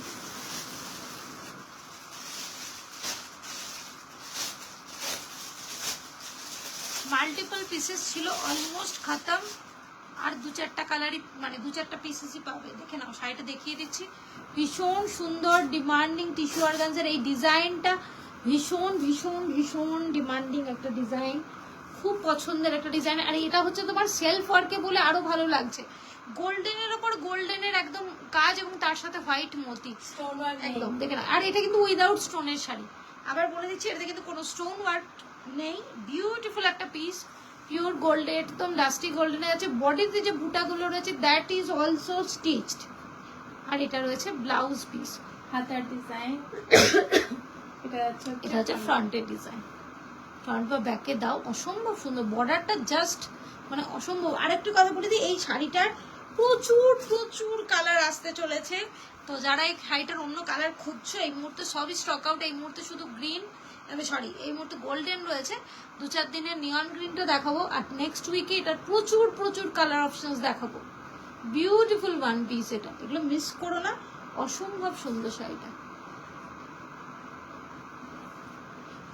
A: মাল্টিপল পিসেস ছিল, অলমোস্ট খতম। আর দু চারটা কালারই, মানে দু চারটা পিসেসই পাবে। দেখে নাও শাড়িটা দেখিয়ে দিচ্ছি, ভীষণ সুন্দর ডিমান্ডিং টিস্যু অর্গানজার এই ডিজাইনটা, ভীষণ ভীষণ ভীষণ ডিমান্ডিং একটা ডিজাইন, খুব পছন্দের একটা ডিজাইন। আর এটা হচ্ছে তোমার সেলফ ওয়ার্কে বলে আরো ভালো লাগছে। গোল্ডেনের ওপর গোল্ডেনের একদম কাজ, এবং তার সাথে হোয়াইট মতি
B: স্টোন ওয়ার্ক
A: একদম, দেখে না। আর এটা কিন্তু উইদাউট স্টোনের শাড়ি, আবার বলে দিচ্ছি, এটাতে কিন্তু কোনো স্টোন ওয়ার্ক নেই। বিউটিফুল একটা পিস, পিওর গোল্ডে, একদম ডাস্টি গোল্ডেনে আছে। বডিতে যে বুটাগুলো রয়েছে দ্যাট ইজ অলসো স্টিচড। আর এটা রয়েছে ব্লাউজ পিস,
B: হাতার ডিজাইন। এটা
A: হচ্ছে ফ্রন্টের ডিজাইন। ফ্রন্ট বা ব্যাকে দাও, অসম্ভব সুন্দর বর্ডারটা, জাস্ট মানে অসম্ভব। আরেকটু কথা বলে দিই, এই শাড়িটার প্রচুর প্রচুর কালার আসতে চলেছে। তো যারা এই শাড়িটার অন্য কালার খুঁজছো, এই মুহূর্তে সবই স্টক আউট। এই মুহূর্তে শুধু গ্রিন, সরি এই মুহূর্তে গোল্ডেন রয়েছে। দু চার দিনের নিয়ন গ্রিনটা দেখাবো, আর নেক্সট উইকে এটার প্রচুর প্রচুর কালার অপশনস দেখাবো। বিউটিফুল ওয়ান পিস, এটা এগুলো মিস করো না, অসম্ভব সুন্দর শাড়িটা।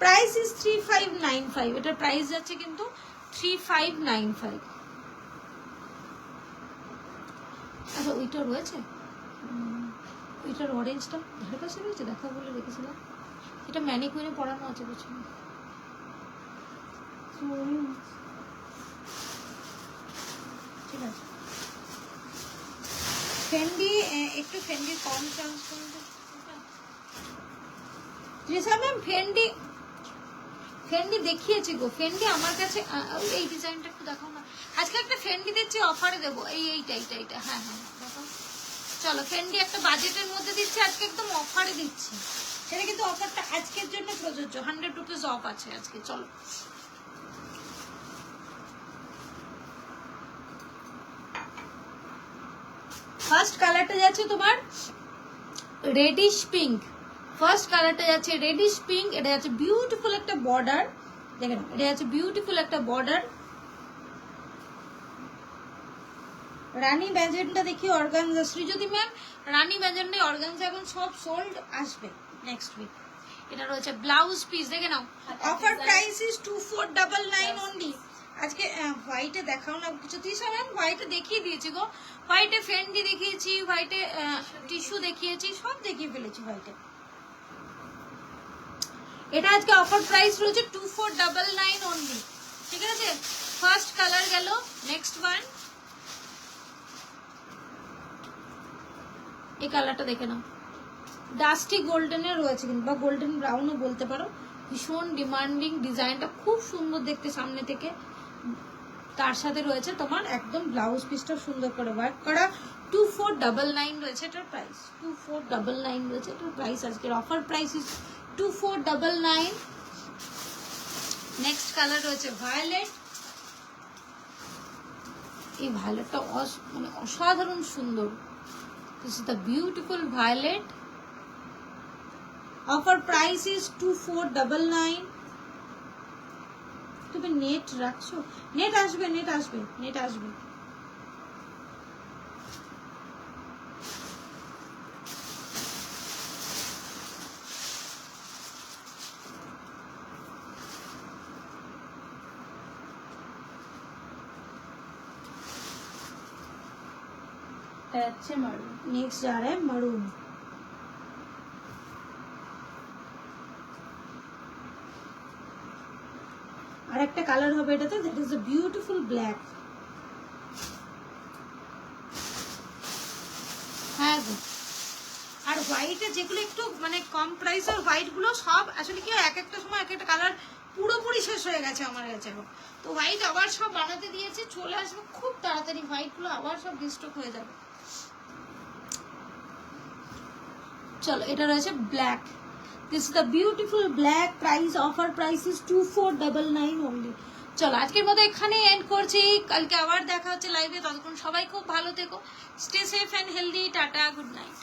A: প্রাইস ইজ 3595, এটার প্রাইস যাচ্ছে কিন্তু 3595। আচ্ছা ওইটা রয়েছে, ওইটার অরেঞ্জটা ধারে পাশে রয়েছে, দেখা বলে রেখেছিলাম। এটা ম্যানিকুইনে পরানো আছে পেছনে। ঠিক আছে, ফেন্ডি একটু ফেন্ডি কম চান্স করুন। ম্যাম ফেন্ডি, ফেন্ডি দেখিয়েছি গো, ফেন্ডি আমার কাছে। এই ডিজাইনটা একটু দেখাও না। আজকে একটা ফেন্ডি দিচ্ছি, অফারে দেবো। এইটা হ্যাঁ হ্যাঁ দেখো। চলো ফেন্ডি একটা বাজেটের মধ্যে দিচ্ছি, আজকে একদম অফারে দিচ্ছি। সেটা কিন্তু অফারটা আজকের জন্য প্রযোজ্য, 100 রুপিস অফ আছে আজকে। চলো ফার্স্ট কালারটা যাচ্ছে তোমার রেডিশ পিঙ্ক। ফার্স্ট কালারটা যাচ্ছে রেডিশ পিঙ্ক, এটা যাচ্ছে বিউটিফুল একটা বর্ডার, দেখেন এটা যাচ্ছে বিউটিফুল একটা বর্ডার। রানী ব্যাজেন্টটা দেখি অর্গানজা, শ্রীজ্যোতি ম্যাম রানী ব্যাজেন্টে অর্গানজা এখন সব সোল্ড, আসবে নেক্সট উইক। এটা রয়েছে ব্লাউজ পিস, দেখে নাও। Offer price is 2499 only. আজকে হোয়াইটে দেখাও না কিছু, তিশা ম্যাম হোয়াইটে দেখিয়ে দিয়েছি গো। হোয়াইটে ফেন্ডি দেখিয়েছি, হোয়াইটে টিস্যু দেখিয়েছি, সব দেখিয়ে ফেলেছি হোয়াইটে। এটা আজকে অফার প্রাইস রয়েছে 2499 অনলি, ঠিক আছে। ফার্স্ট কালার গেল, নেক্সট ওয়ান এই কালারটা দেখে নাও, ডাস্টি গোল্ডেনের রয়েছে কিন্তু, বা গোল্ডেন ব্রাউনও বলতে পারো। ভীষণ ডিমান্ডিং ডিজাইনটা, খুব সুন্দর দেখতে সামনে থেকে। তার সাথে রয়েছে তোমার একদম ব্লাউজ পিসটা সুন্দর করে ওয়ার্ক করা। 2499 রয়েছে এটার প্রাইস, 2499 রয়েছে এটার প্রাইস। আজকের offer price is 2499। Next colour রয়েছে ভায়োলেট। এই ভায়োলেটটা মানে অসাধারণ সুন্দর। This is the beautiful violet. Offer price is 2499। তুমি নেট রাখছো? নেট আসবে, নেট আসবে, নেট আসবে।
B: এটা হচ্ছে মারুন।
A: नेक्स्ट जा रहा है मरून। আর একটা কালার হবে এটাতে, that is a beautiful black. হ্যাঁ গো, আর হোয়াইটে যেগুলো একটু মানে কম প্রাইসের হোয়াইট গুলো সব আসলে কি এক একটা সময় এক একটা কালার পুরোপুরি শেষ হয়ে গেছে আমার কাছে এখন। তো হোয়াইট আবার সব বানাতে দিয়েছে, চলে আসবে খুব তাড়াতাড়ি, হোয়াইট গুলো আবার সব রিস্টক হয়ে যাবে। চলো এটা রয়েছে black. This is the beautiful black. Price offer price is 2499 only. চলো আজকের মতো এখানে এন্ড করছি, কালকে আবার দেখা হচ্ছে লাইভে। ততক্ষণ সবাই খুব ভালো থেকো, stay safe and healthy. Tata, good night.